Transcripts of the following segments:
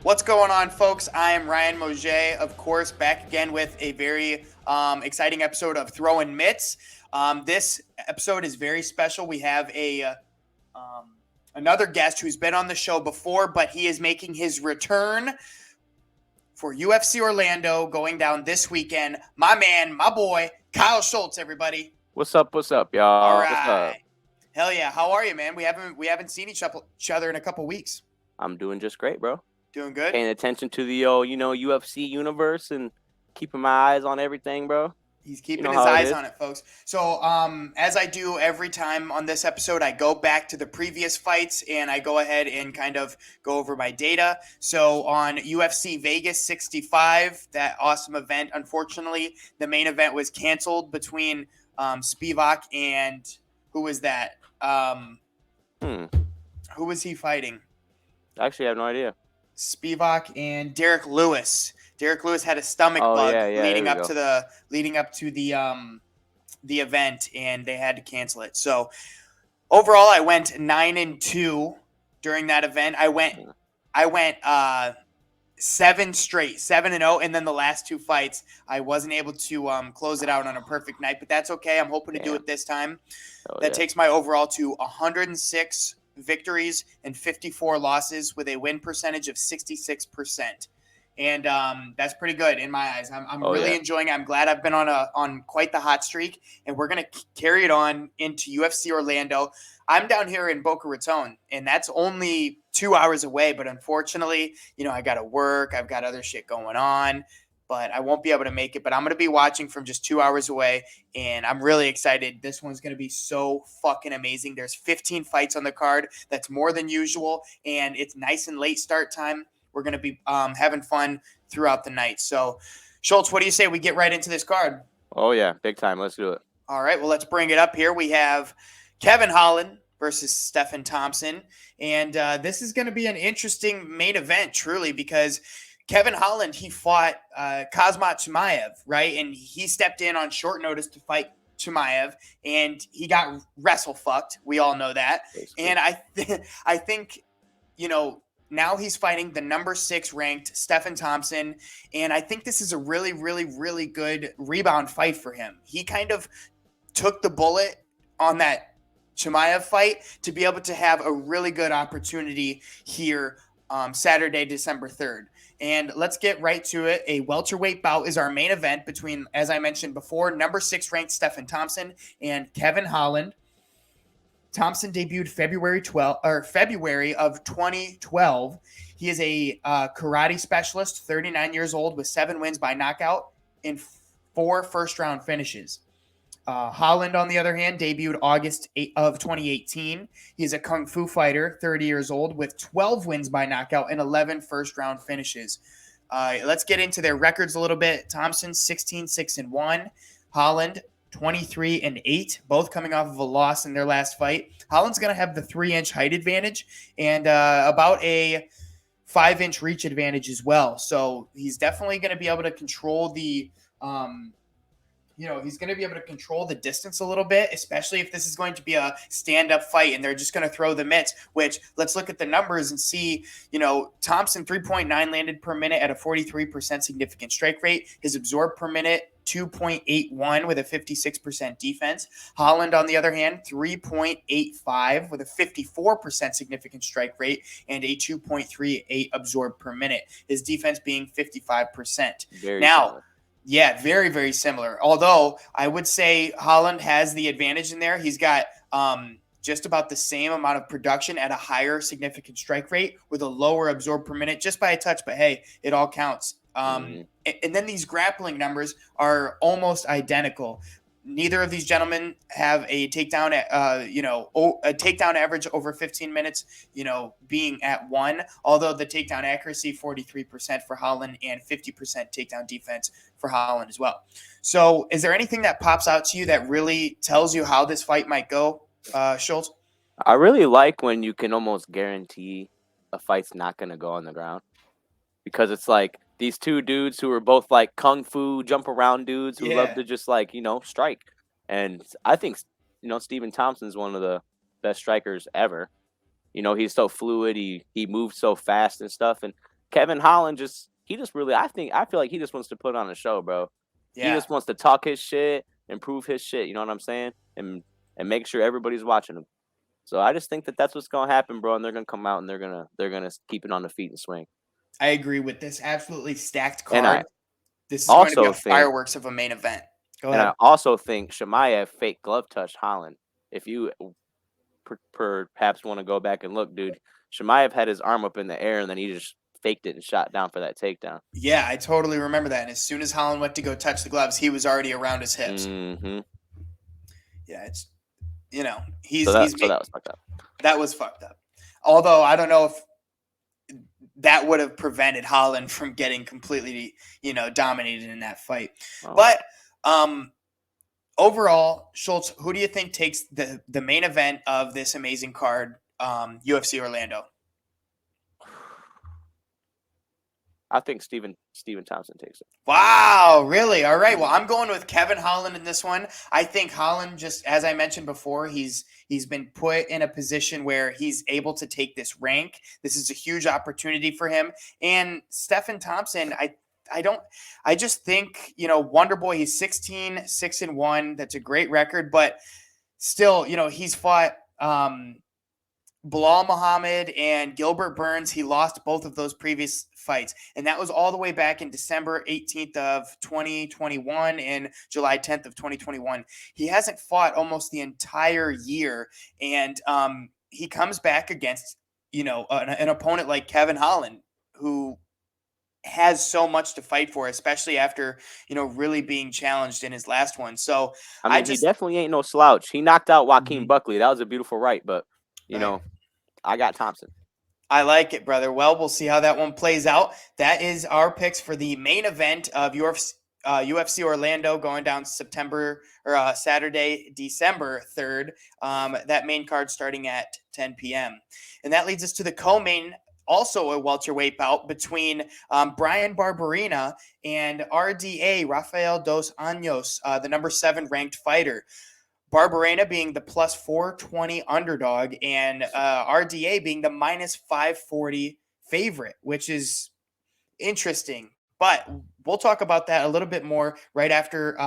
What's going on, folks? I am Ryan MOUGEY, of course, back again with a very exciting episode of THROWIN MITTS. This episode is very special. We have um, another guest who's been on the show before, but he is making his return for UFC Orlando going down this weekend. My man, my boy, Kyle SCHULTZ, everybody. What's up? What's up, All y'all? What's up? right. Hell yeah. How are you, man? We haven't seen each other in a couple weeks. I'm doing just great, bro. Doing good? Paying attention to the UFC universe and keeping my eyes on everything, bro. He's You keeping know his how it eyes is. on it, folks. So, as I do every time on this episode, I go back to the previous fights and I go ahead and kind of go over my data. So, on UFC Vegas 65, that awesome event, unfortunately, the main event was canceled between Spivak and who was that? Hmm. Who was he fighting? Actually, I have no idea. Spivak and Derek Lewis. Derek Lewis had a stomach Oh bug yeah, yeah. There leading we up go. to the event, and they had to cancel it. So overall, I went 9-2 during that event. I went 7 straight, 7-0, and then the last two fights, I wasn't able to close it out on a perfect night, but that's okay. I'm hoping to do Damn. it this time. Oh That yeah. takes my overall to 106 victories and 54 losses with a win percentage of 66%. And that's pretty good in my eyes. I'm Oh really yeah. enjoying it. I'm glad I've been on quite the hot streak, and we're gonna carry it on into UFC Orlando. I'm down here in Boca Raton, and that's only 2 hours away. But unfortunately, I got to work. I've got other shit going on, but I won't be able to make it. But I'm going to be watching from just 2 hours away, and I'm really excited. This one's going to be so fucking amazing. There's 15 fights on the card. That's more than usual, and it's nice and late start time. We're going to be having fun throughout the night. So, SCHULTZ, what do you say we get right into this card? Oh yeah. Big time. Let's do it. All right, well, let's bring it up here. We have Kevin Holland versus Stephen Thompson. And this is going to be an interesting main event, truly, because Kevin Holland, he fought Kazmat Chimaev, right? And he stepped in on short notice to fight Chimaev, and he got wrestle fucked. We all know that. Basically. And I think, now he's fighting the number 6 ranked Stephen Thompson. And I think this is a really, really, really good rebound fight for him. He kind of took the bullet on that Chimaev fight to be able to have a really good opportunity here Saturday, December 3rd. And let's get right to it. A welterweight bout is our main event between, as I mentioned before, number 6 ranked Stephen Thompson and Kevin Holland. Thompson debuted February of 2012. He is a karate specialist, 39 years old, with 7 wins by knockout and 4 first-round finishes. Holland, on the other hand, debuted August of 2018. He's a kung fu fighter, 30 years old, with 12 wins by knockout and 11 first-round finishes. Let's get into their records a little bit. Thompson, 16-6-1. Holland, 23-8, both coming off of a loss in their last fight. Holland's going to have the 3-inch height advantage and about a 5-inch reach advantage as well. So he's definitely going to be able to control the he's going to be able to control the distance a little bit, especially if this is going to be a stand-up fight and they're just going to throw the mitts, which let's look at the numbers and see, Thompson 3.9 landed per minute at a 43% significant strike rate. His absorbed per minute, 2.81 with a 56% defense. Holland, on the other hand, 3.85 with a 54% significant strike rate and a 2.38 absorbed per minute. His defense being 55%. Very Now, similar. yeah, very, very similar. Although I would say Holland has the advantage in there. He's got just about the same amount of production at a higher significant strike rate with a lower absorb per minute just by a touch. But hey, it all counts. And then these grappling numbers are almost identical. Neither of these gentlemen have a takedown a takedown average over 15 minutes, being at 1, although the takedown accuracy 43% for Holland and 50% takedown defense for Holland as well. So is there anything that pops out to you that really tells you how this fight might go, SCHULTZ? I really like when you can almost guarantee a fight's not gonna go on the ground, because it's like these two dudes who are both like kung fu jump around dudes who love Yeah. to just strike. And I think Stephen Thompson's one of the best strikers ever. He's so fluid. He moves so fast and stuff. And Kevin Holland he just really I feel like he just wants to put on a show, bro. He Yeah, just wants to talk his shit, improve his shit. You know what I'm saying? And make sure everybody's watching him. So I just think that that's what's gonna happen, bro. And they're gonna come out and they're gonna keep it on the feet and swing. I agree with this absolutely stacked And I card. This is going to be also a think fireworks of a main event. Go and ahead. I also think Shemaev fake glove touched Holland. If you perhaps want to go back and look, dude, Shemaev had his arm up in the air and then he just faked it and shot down for that takedown. Yeah, I totally remember that. And as soon as Holland went to go touch the gloves, he was already around his hips. Mm-hmm. Yeah, it's So that was fucked up. That was fucked up. Although I don't know if that would have prevented Holland from getting completely, dominated in that fight. Oh. But overall, Schultz, who do you think takes the main event of this amazing card, UFC Orlando? I think Steven Thompson takes it. Wow, really? All right. Well, I'm going with Kevin Holland in this one. I think Holland, just as I mentioned before, he's been put in a position where he's able to take this rank. This is a huge opportunity for him. And Stephen Thompson, I just think, Wonder Boy, he's 16-6-1. That's a great record, but still, he's fought Bilal Muhammad and Gilbert Burns. He lost both of those previous fights, and that was all the way back in December 18th of 2021 and July 10th of 2021. He hasn't fought almost the entire year, and he comes back against an opponent like Kevin Holland, who has so much to fight for, especially after really being challenged in his last one. So I mean, he definitely ain't no slouch. He knocked out Joaquin Buckley. That was a beautiful right, but I got Thompson. I like it, brother. Well, we'll see how that one plays out. That is our picks for the main event of UFC Orlando going down Saturday, December 3rd. That main card starting at 10 p.m. And that leads us to the co-main, also a welterweight bout between Brian Barberena and RDA, Rafael Dos Anjos, the number 7 ranked fighter. Barberena being the plus 420 underdog and RDA being the minus 540 favorite, which is interesting. But we'll talk about that a little bit more right after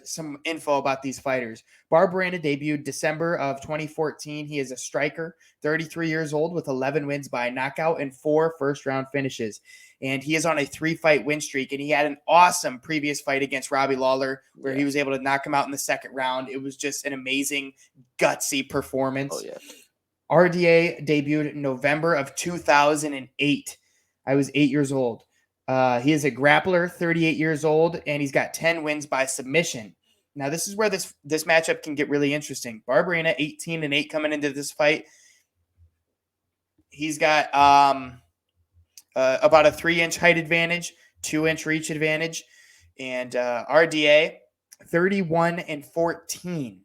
some info about these fighters. Barberena debuted December of 2014. He is a striker, 33 years old with 11 wins by knockout and 4 first-round finishes. And he is on a 3-fight win streak, and he had an awesome previous fight against Robbie Lawler where he was able to knock him out in the second round. It was just an amazing, gutsy performance. Oh, yeah. RDA debuted in November of 2008. I was 8 years old. He is a grappler, 38 years old, and he's got 10 wins by submission. Now, this is where this matchup can get really interesting. Barberena, 18-8 coming into this fight. He's got about a 3-inch height advantage, 2-inch reach advantage, and RDA, 31-14.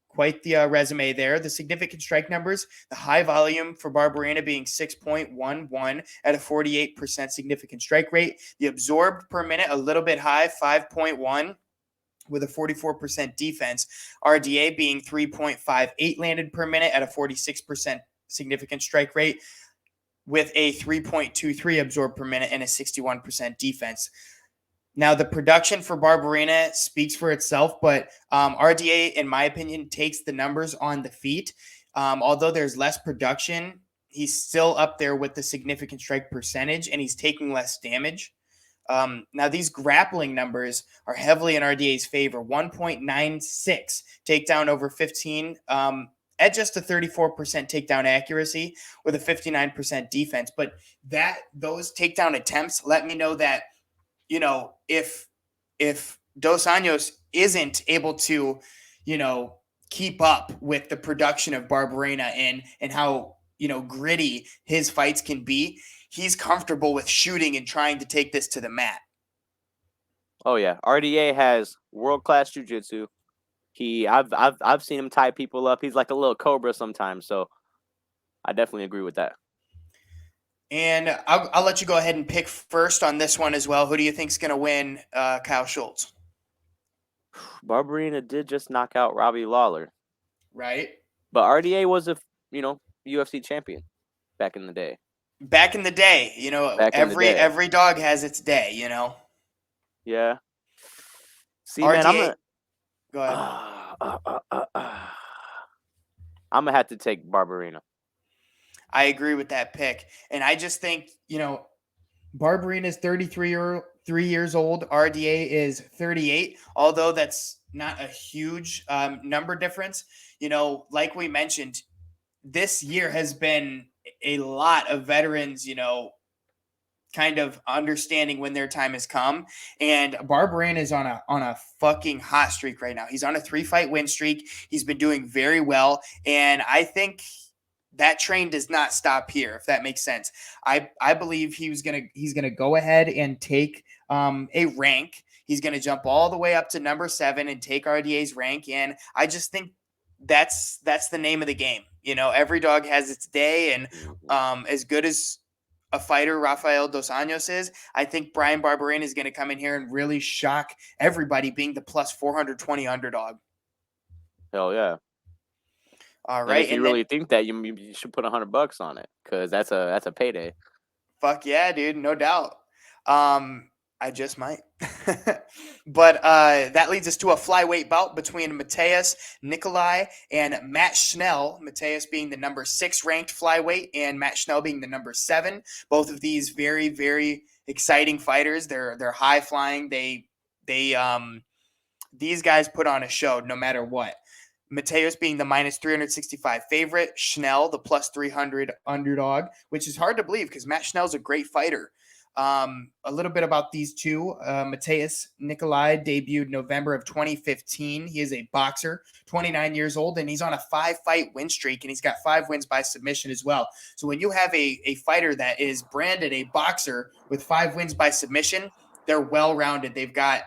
Quite the resume there. The significant strike numbers, the high volume for Barberena being 6.11 at a 48% significant strike rate. The absorbed per minute, a little bit high, 5.1 with a 44% defense. RDA being 3.58 landed per minute at a 46% significant strike rate with a 3.23 absorbed per minute and a 61% defense. Now, the production for Barberena speaks for itself, but RDA, in my opinion, takes the numbers on the feet. Although there's less production, he's still up there with the significant strike percentage, and he's taking less damage. Now, these grappling numbers are heavily in RDA's favor. 1.96 takedown over 15 at just a 34% takedown accuracy with a 59% defense. But those takedown attempts let me know that, if Dos Anjos isn't able to, keep up with the production of Barberena and how, gritty his fights can be, he's comfortable with shooting and trying to take this to the mat. Oh yeah, RDA has world-class jiu-jitsu. I've seen him tie people up. He's like a little cobra sometimes, so I definitely agree with that. And I'll let you go ahead and pick first on this one as well. Who do you think's going to win, Kyle Schultz? Barberena did just knock out Robbie Lawler. Right. But RDA was a, UFC champion back in the day. Back in the day, you know, back in the day. every dog has its day, you know. Yeah. See, man, RDA, go ahead. I'm gonna have to take Barbarina. I agree with that pick. And I just think, you know, Barberina is 3 years old. RDA is 38, although that's not a huge number difference. You know, like we mentioned, this year has been a lot of veterans, you know, kind of understanding when their time has come. And Barberina is on a fucking hot streak right now. He's on a 3-fight win streak. He's been doing very well. And I think that train does not stop here, if that makes sense. I believe he's gonna go ahead and take a rank. He's gonna jump all the way up to number 7 and take RDA's rank. And I just think that's the name of the game. You know, every dog has its day, and as good as a fighter Rafael Dos Anjos is, I think Brian Barberena is going to come in here and really shock everybody, being the plus 420 underdog. Hell yeah. All And right, if you and then really think that, you should put $100 on it, because that's a payday. fuck yeah, dude, no doubt. I just might. But that leads us to a flyweight bout between Mateus Nikolai and Matt Schnell. Mateus being the number 6 ranked flyweight, and Matt Schnell being the number 7. Both of these very, very exciting fighters. They're high flying. They these guys put on a show no matter what. Mateus being the minus 365 favorite, Schnell the plus 300 underdog, which is hard to believe because Matt Schnell's a great fighter. A little bit about these two. Mateus Nikolai debuted November of 2015. He is a boxer, 29 years old, and he's on a 5-fight win streak, and he's got 5 wins by submission as well. So when you have a fighter that is branded a boxer with 5 wins by submission, they're well-rounded. They've got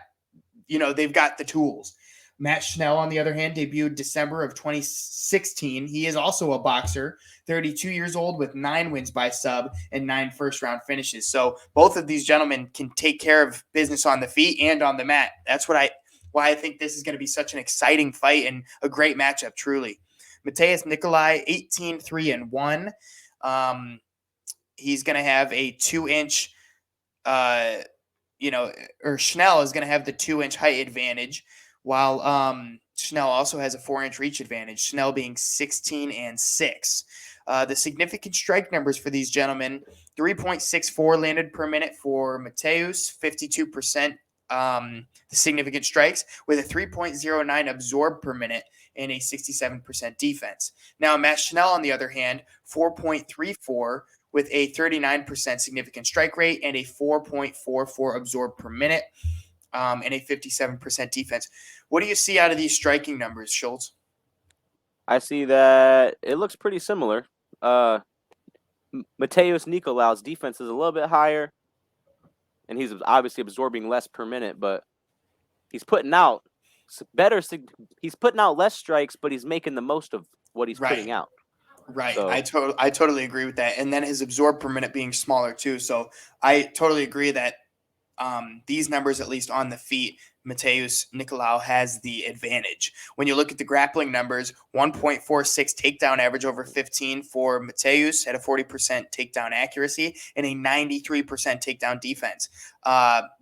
the tools. Matt Schnell, on the other hand, debuted December of 2016. He is also a boxer, 32 years old, with 9 wins by sub and 9 first-round finishes. So both of these gentlemen can take care of business on the feet and on the mat. That's why I think this is going to be such an exciting fight and a great matchup, truly. Mateus Nikolai, 18-3-1. He's going to have a 2-inch or Schnell is going to have the 2-inch height advantage, while Schnell also has a 4-inch reach advantage, Schnell being 16-6. The significant strike numbers for these gentlemen: 3.64 landed per minute for Mateus, 52% the significant strikes, with a 3.09 absorbed per minute and a 67% defense. Now, Matt Schnell, on the other hand, 4.34 with a 39% significant strike rate and a 4.44 absorbed per minute, and a 57% defense. What do you see out of these striking numbers, Schultz? I see that it looks pretty similar. Mateus Nikolau's defense is a little bit higher, and he's obviously absorbing less per minute, but he's putting out better. He's putting out less strikes, but he's making the most of what he's putting out. Right. So, I totally agree with that. And then his absorbed per minute being smaller too. So I totally agree that these numbers, at least on the feet, Mateus Nicolau has the advantage. When you look at the grappling numbers, 1.46 takedown average over 15 for Mateus at a 40% takedown accuracy and a 93% takedown defense.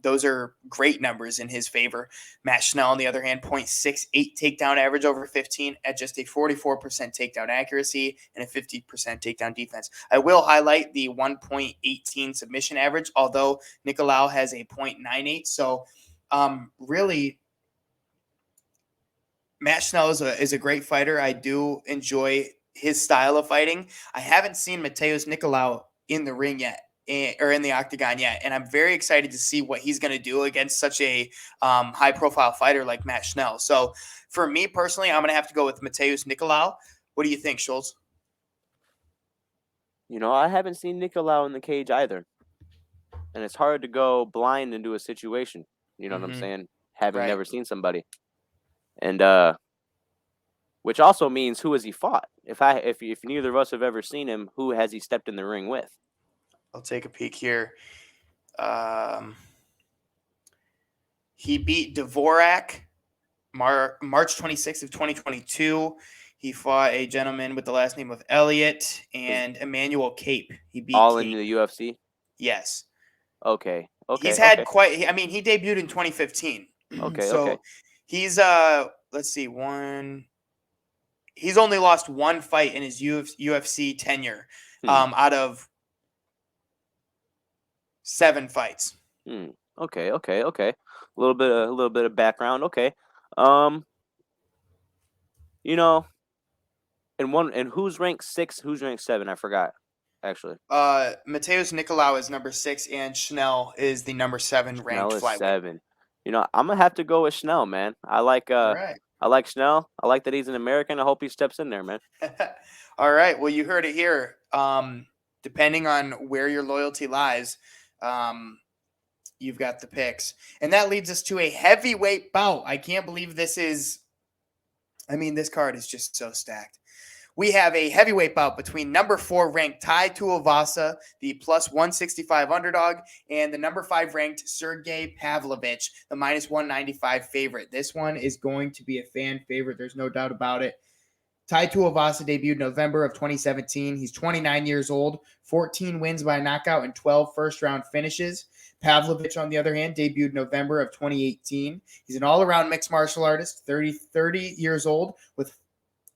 Those are great numbers in his favor. Matt Schnell, on the other hand, 0.68 takedown average over 15 at just a 44% takedown accuracy and a 50% takedown defense. I will highlight the 1.18 submission average, although Nicolau has a 0.98. So really, Matt Schnell is a great fighter. I do enjoy his style of fighting. I haven't seen Mateus Nicolau in the ring yet, or in the octagon yet, and I'm very excited to see what he's going to do against such a high-profile fighter like Matt Schnell. So for me personally, I'm going to have to go with Mateus Nicolau. What do you think, Schultz? I haven't seen Nicolau in the cage either, and it's hard to go blind into a situation. You know what I'm saying? Having never seen somebody, and which also means, who has he fought? If neither of us have ever seen him, who has he stepped in the ring with? I'll take a peek here. He beat Dvorak March 26th of 2022. He fought a gentleman with the last name of Elliott and Emmanuel Cape. He beat All in Cape. the UFC? Yes. Okay. He's Okay. had Okay. quite. I mean, he debuted in 2015. Okay. Okay. So he's let's see, one. He's only lost one fight in his UFC tenure, Hmm. out of 7 fights. Hmm. Okay. Okay. Okay. A little bit of background. Okay. Um. You know, and who's ranked 6? Who's ranked 7? I forgot. Actually, Mateus Nicolau is number 6, and Schnell is the number 7 ranked Schnell is flyweight. 7. You know, I'm gonna have to go with Schnell, man. All right. I like Schnell. I like that he's an American. I hope he steps in there, man. All right. Well, you heard it here. Depending on where your loyalty lies, you've got the picks. And that leads us to a heavyweight bout. I can't believe this is. I mean, this card is just so stacked. We have a heavyweight bout between number 4 ranked Tai Tuivasa, the plus 165 underdog, and the number 5 ranked Sergey Pavlovich, the minus 195 favorite. This one is going to be a fan favorite. There's no doubt about it. Tai Tuivasa debuted November of 2017. He's 29 years old, 14 wins by knockout, and 12 first-round finishes. Pavlovich, on the other hand, debuted November of 2018. He's an all-around mixed martial artist, 30 years old, with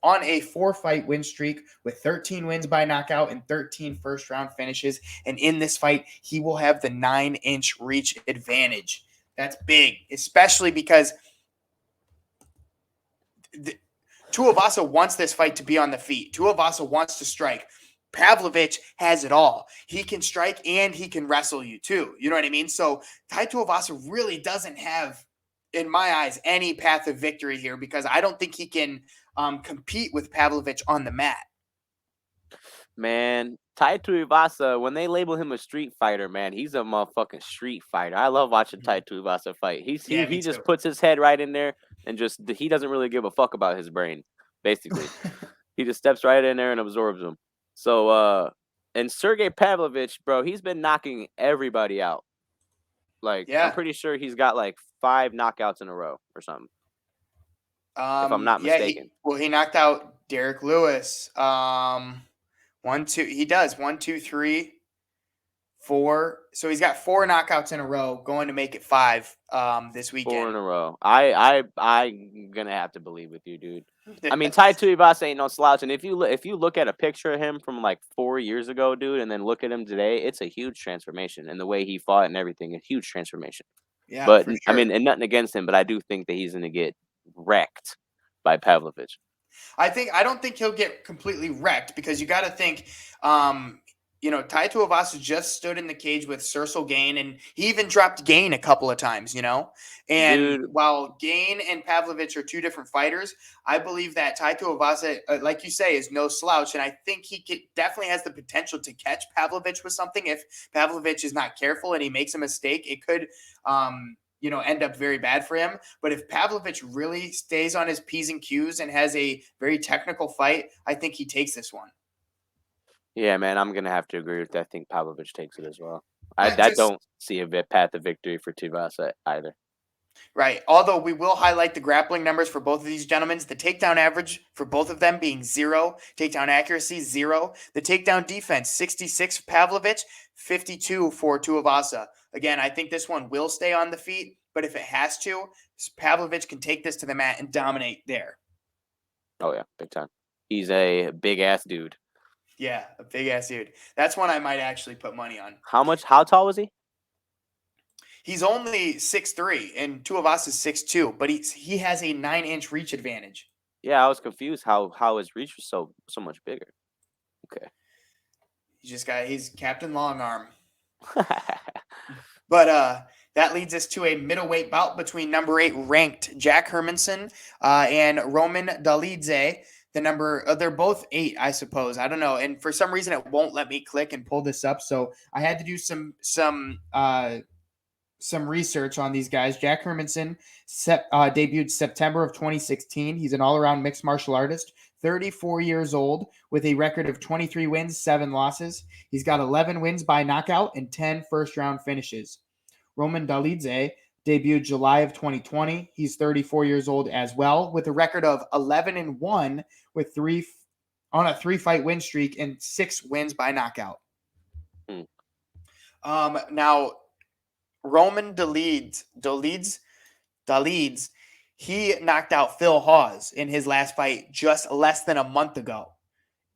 on a 4-fight win streak with 13 wins by knockout and 13 first-round finishes. And in this fight, he will have the 9-inch reach advantage. That's big, especially because Tuivasa wants this fight to be on the feet. Tuivasa wants to strike. Pavlovich has it all. He can strike and he can wrestle you too. You know what I mean? So Tai Tuivasa really doesn't have, in my eyes, any path of victory here, because I don't think he can compete with Pavlovich on the mat. Man, Tai Tuivasa, when they label him a street fighter, man, he's a motherfucking street fighter. I love watching Tai Tuivasa fight. He just puts his head right in there and he doesn't really give a fuck about his brain, basically. He just steps right in there and absorbs them. So, and Sergey Pavlovich, bro, he's been knocking everybody out. Like, I'm pretty sure he's got like 5 knockouts in a row or something. If I'm not mistaken. He knocked out Derek Lewis. 1, 2. He does 1, 2, 3, 4. So he's got 4 knockouts in a row, going to make it 5 this weekend. 4 in a row. I'm gonna have to believe with you, dude. I mean, Tai Tuivasa ain't no slouch, and if you look at a picture of him from like 4 years ago, dude, and then look at him today, it's a huge transformation, and the way he fought and everything, a huge transformation. Yeah, but for sure. I mean, and nothing against him, but I do think that he's gonna get wrecked by Pavlovich. I don't think he'll get completely wrecked, because you got to think, Tai Tuivasa just stood in the cage with Cyril Gane, and he even dropped Gane a couple of times, And Dude. While Gane and Pavlovich are 2 different fighters, I believe that Tai Tuivasa, like you say, is no slouch, and I think he definitely has the potential to catch Pavlovich with something. If Pavlovich is not careful and he makes a mistake, it could end up very bad for him. But if Pavlovich really stays on his P's and Q's and has a very technical fight, I think he takes this one. Yeah, man, I'm gonna have to agree with that. I think Pavlovich takes it as well. I don't see a path of victory for Tuivasa either. Right. Although we will highlight the grappling numbers for both of these gentlemen. The takedown average for both of them being 0. Takedown accuracy, 0. The takedown defense, 66 for Pavlovich, 52 for Tuivasa. Again, I think this one will stay on the feet, but if it has to, Pavlovich can take this to the mat and dominate there. Oh, yeah, big time. He's a big-ass dude. Yeah, a big-ass dude. That's one I might actually put money on. How tall was he? He's only 6'3", and Tuivasa is 6'2", but he has a 9-inch reach advantage. Yeah, I was confused how his reach was so much bigger. Okay. He's Captain Long Arm. But that leads us to a middleweight bout between number 8 ranked Jack Hermanson and Roman Dolidze. They're both 8, I suppose. I don't know. And for some reason, it won't let me click and pull this up. So I had to do some research on these guys. Jack Hermanson debuted September of 2016. He's an all-around mixed martial artist, 34 years old, with a record of 23 wins, 7 losses. He's got 11 wins by knockout and 10 first-round finishes. Roman Dolidze debuted July of 2020. He's 34 years old as well, with a record of 11-1, with on a 3-fight win streak and 6 wins by knockout. Now Roman Dolidze, he knocked out Phil Hawes in his last fight just less than a month ago,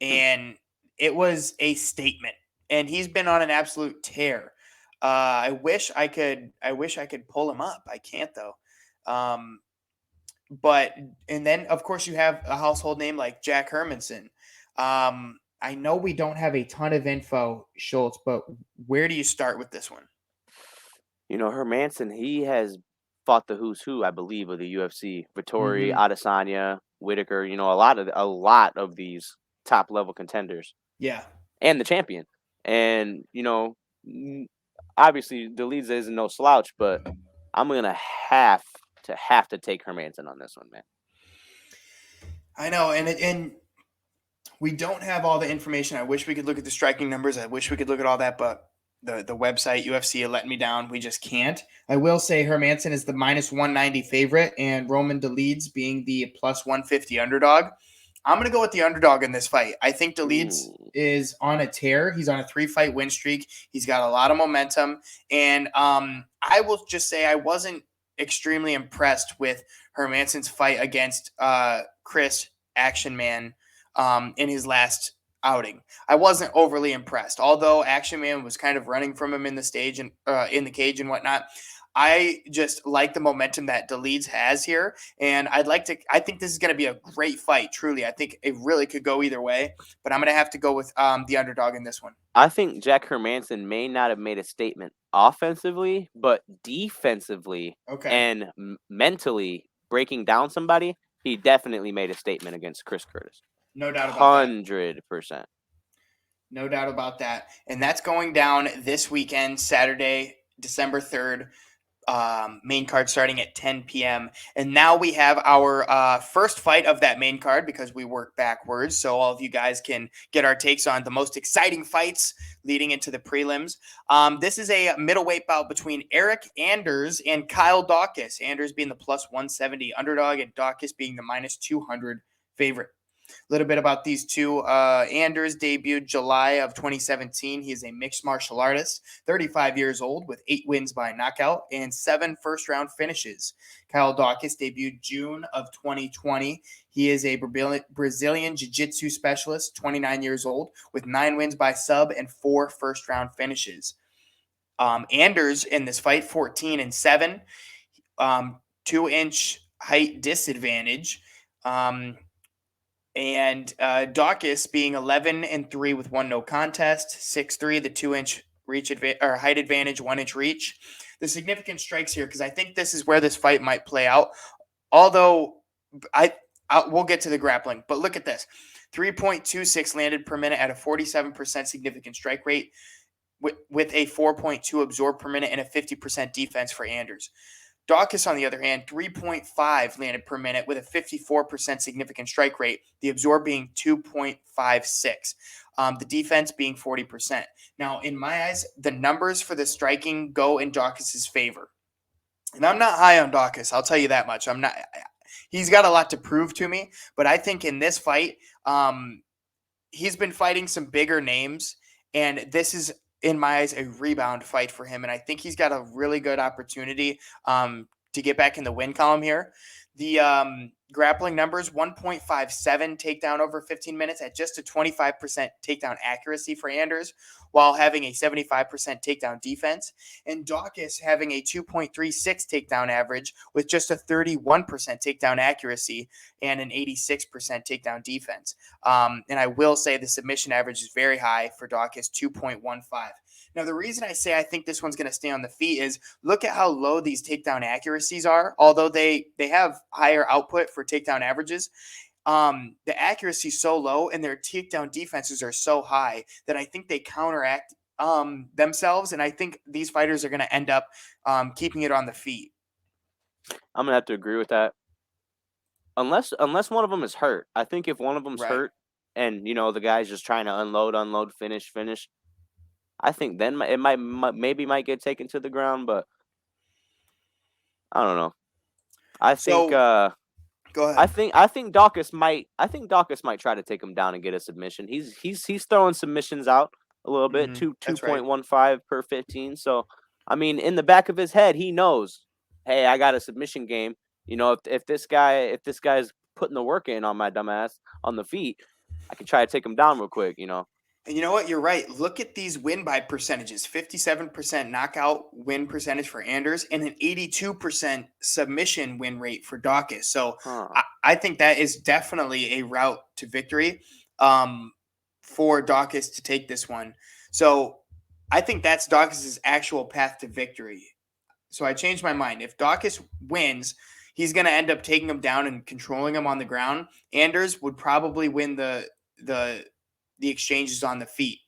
and it was a statement. And he's been on an absolute tear. I wish I could pull him up. I can't though. But and then of course you have a household name like Jack Hermanson. I know we don't have a ton of info, Schultz, but where do you start with this one? You know, Hermanson, he has fought the who's who, I believe, of the UFC. Vettori, Adesanya, Whitaker. You know, a lot of these top level contenders. Yeah, and the champion. And you know, obviously, Dolidze isn't no slouch, but I'm gonna have to take Hermanson on this one, man. I know, and we don't have all the information. I wish we could look at the striking numbers. I wish we could look at all that, but the website UFC let me down. We just can't. I will say Hermanson is the -190 favorite, and Roman Dolidze being the +150 underdog. I'm going to go with the underdog in this fight. I think Dolidze is on a tear. He's on a 3-fight win streak. He's got a lot of momentum, and I will just say I wasn't extremely impressed with Hermanson's fight against Chris Action Man in his last outing. I wasn't overly impressed, although Action Man was kind of running from him in the stage and in the cage and whatnot. I just like the momentum that Dolidze has here, and I think this is going to be a great fight. Truly, I think it really could go either way, but I'm going to have to go with the underdog in this one. I think Jack Hermanson may not have made a statement offensively, but defensively and mentally breaking down somebody, he definitely made a statement against Chris Curtis. No doubt about that. 100%. No doubt about that. And that's going down this weekend, Saturday, December 3rd. Main card starting at 10 p.m. And now we have our first fight of that main card because we work backwards. So all of you guys can get our takes on the most exciting fights leading into the prelims. This is a middleweight bout between Eric Anders and Kyle Daukaus. Anders being the +170 underdog and Daukaus being the -200 favorite. A little bit about these two. Anders debuted July of 2017. He is a mixed martial artist, 35 years old, with 8 wins by knockout and 7 first-round finishes. Kyle Daukaus debuted June of 2020. He is a Brazilian jiu-jitsu specialist, 29 years old, with 9 wins by sub and 4 first-round finishes. Anders in this fight, 14-7, 2-inch height disadvantage. And Daukaus being 11-3 with 1 no contest, 6'3", the 2-inch reach or height advantage, 1-inch reach. The significant strikes here, because I think this is where this fight might play out. Although we'll get to the grappling, but look at this: 3.26 landed per minute at a 47% significant strike rate, with a 4.2 absorbed per minute and a 50% defense for Anders. Daukaus, on the other hand, 3.5 landed per minute with a 54% significant strike rate, the absorb being 2.56, the defense being 40%. Now, in my eyes, the numbers for the striking go in Daukaus' favor. And I'm not high on Daukaus, I'll tell you that much. I'm not. He's got a lot to prove to me, but I think in this fight, he's been fighting some bigger names, and this is, in my eyes, a rebound fight for him. And I think he's got a really good opportunity to get back in the win column here. The grappling numbers, 1.57 takedown over 15 minutes at just a 25% takedown accuracy for Anders, while having a 75% takedown defense. And Daukaus having a 2.36 takedown average with just a 31% takedown accuracy and an 86% takedown defense. And I will say the submission average is very high for Daukaus, 2.15. Now, the reason I say I think this one's going to stay on the feet is look at how low these takedown accuracies are. Although they have higher output for takedown averages, the accuracy is so low and their takedown defenses are so high that I think they counteract themselves. And I think these fighters are going to end up keeping it on the feet. I'm going to have to agree with that. Unless one of them is hurt. I think if one of them's hurt and, you know, the guy's just trying to unload, finish, I think then it might get taken to the ground, but I don't know. I think Go I ahead. think Dawkins might try to take him down and get a submission. He's throwing submissions out a little bit, two That's right. 2.15 per 15. So I mean, in the back of his head, he knows, hey, I got a submission game. You know, if this guy's putting the work in on my dumbass on the feet, I can try to take him down real quick. You know. And you know what? You're right. Look at these win by percentages: 57% knockout win percentage for Anders and an 82% submission win rate for Dawkins. So Huh. I think that is definitely a route to victory for Dawkins to take this one. So I think that's Dawkins' actual path to victory. So I changed my mind. If Dawkins wins, he's going to end up taking him down and controlling him on the ground. Anders would probably win the exchanges on the feet.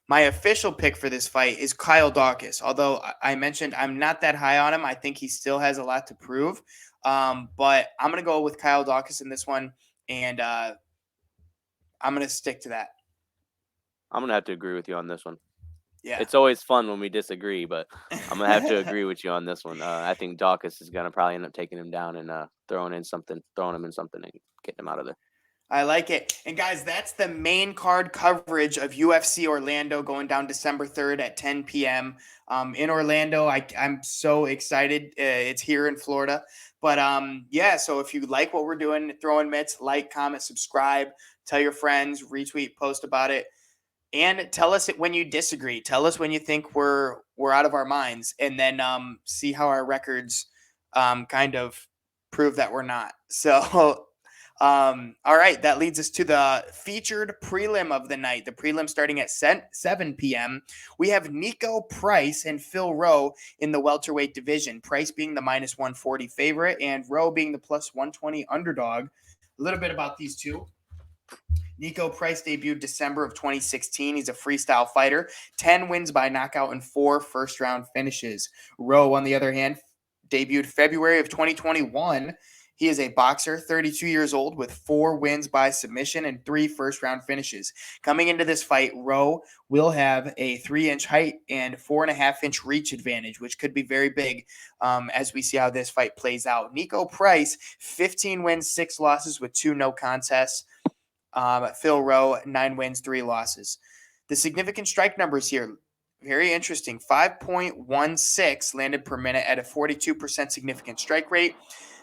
My official pick for this fight is Kyle Dawkins. Although I mentioned I'm not that high on him, I think he still has a lot to prove. But I'm going to go with Kyle Dawkins in this one, and I'm going to stick to that. I'm gonna have to agree with you on this one. Yeah. It's always fun when we disagree, but I'm gonna have to agree with you on this one. I think Dawkins is gonna probably end up taking him down and throwing him in something and getting him out of there. I like it. And guys, that's the main card coverage of UFC Orlando going down December 3rd at 10 p.m. In Orlando. I'm so excited. It's here in Florida. But yeah, so if you like what we're doing, Throwing Mitts, like, comment, subscribe, tell your friends, retweet, post about it. And tell us when you disagree. Tell us when you think we're out of our minds, and then see how our records kind of prove that we're not. So all right, that leads us to the featured prelim of the night. The prelim starting at 7 p.m. We have Nico Price and Phil Rowe in the welterweight division. Price being the minus 140 favorite and Rowe being the plus 120 underdog. A little bit about these two. Nico Price debuted December of 2016. He's a freestyle fighter, 10 wins by knockout and 4 first-round finishes. Rowe, on the other hand, debuted February of 2021. He is a boxer, 32 years old, with 4 wins by submission and 3 first-round finishes. Coming into this fight, Rowe will have a 3-inch height and 4.5-inch reach advantage, which could be very big as we see how this fight plays out. Nico Price, 15 wins, 6 losses with 2 no contests. Phil Rowe, 9 wins, 3 losses. The significant strike numbers here, very interesting. 5.16 landed per minute at a 42% significant strike rate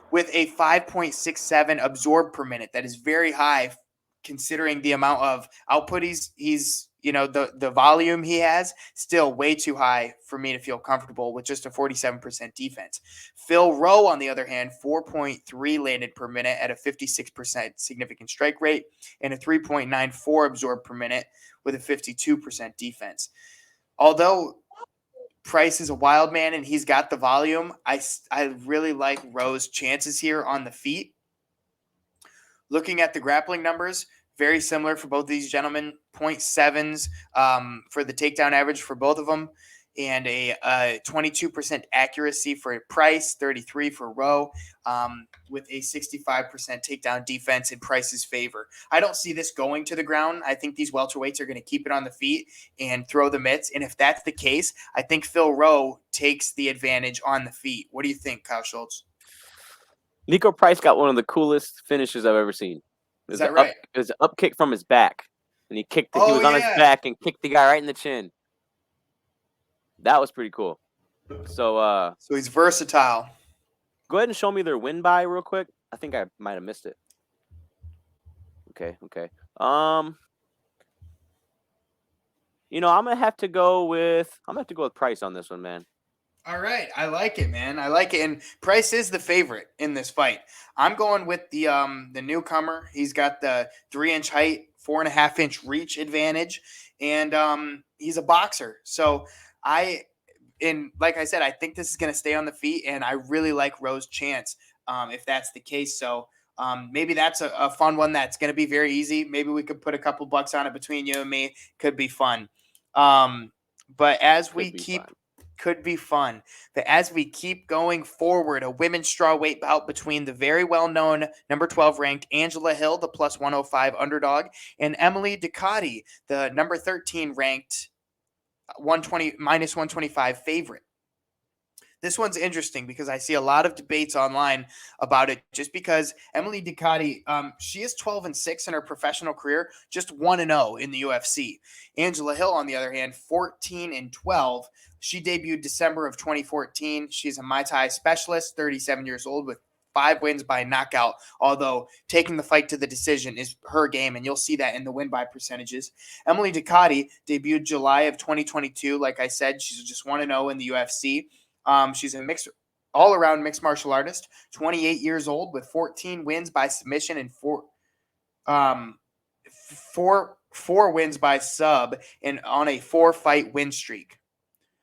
with a 5.67 absorbed per minute. That is very high considering the amount of output he's the volume he has. Still way too high for me to feel comfortable with just a 47% defense. Phil Rowe, on the other hand, 4.3 landed per minute at a 56% significant strike rate and a 3.94 absorbed per minute with a 52% defense. Although Price is a wild man and he's got the volume, I really like Rowe's chances here on the feet. Looking at the grappling numbers, very similar for both of these gentlemen. 0.7s for the takedown average for both of them, and a 22% accuracy for Price, 33 for Rowe, with a 65% takedown defense in Price's favor. I don't see this going to the ground. I think these welterweights are going to keep it on the feet and throw the mitts. And if that's the case, I think Phil Rowe takes the advantage on the feet. What do you think, Kyle Schultz? Nico Price got one of the coolest finishes I've ever seen. Is that right? It was an up kick from his back, and he was on his back and kicked the guy right in the chin. That was pretty cool. So he's versatile. Go ahead and show me their win by real quick. I think I might have missed it. Okay. I'm gonna have to go with Price on this one, man. All right. I like it, man. I like it. And Price is the favorite in this fight. I'm going with the newcomer. He's got the 3-inch height, 4.5-inch reach advantage, and he's a boxer. So like I said, I think this is going to stay on the feet, and I really like Rowe's chance if that's the case. So maybe that's a fun one that's going to be very easy. Maybe we could put a couple bucks on it between you and me. Could be fun. But as we keep – could be fun. But as we keep going forward, a women's strawweight bout between the very well-known number 12 ranked Angela Hill, the plus 105 underdog, and Emily Ducati, the number 13 ranked minus 125 favorite. This one's interesting because I see a lot of debates online about it. Just because Emily Ducati, she is 12-6 in her professional career, just 1-0 in the UFC. Angela Hill, on the other hand, 14-12. She debuted December of 2014. She's a Muay Thai specialist, 37 years old, with 5 wins by knockout, although taking the fight to the decision is her game, and you'll see that in the win by percentages. Emily Ducati debuted July of 2022. Like I said, she's just 1-0 in the UFC. She's a all-around mixed martial artist, 28 years old, with 14 wins by submission and four wins by sub, and on a 4-fight win streak.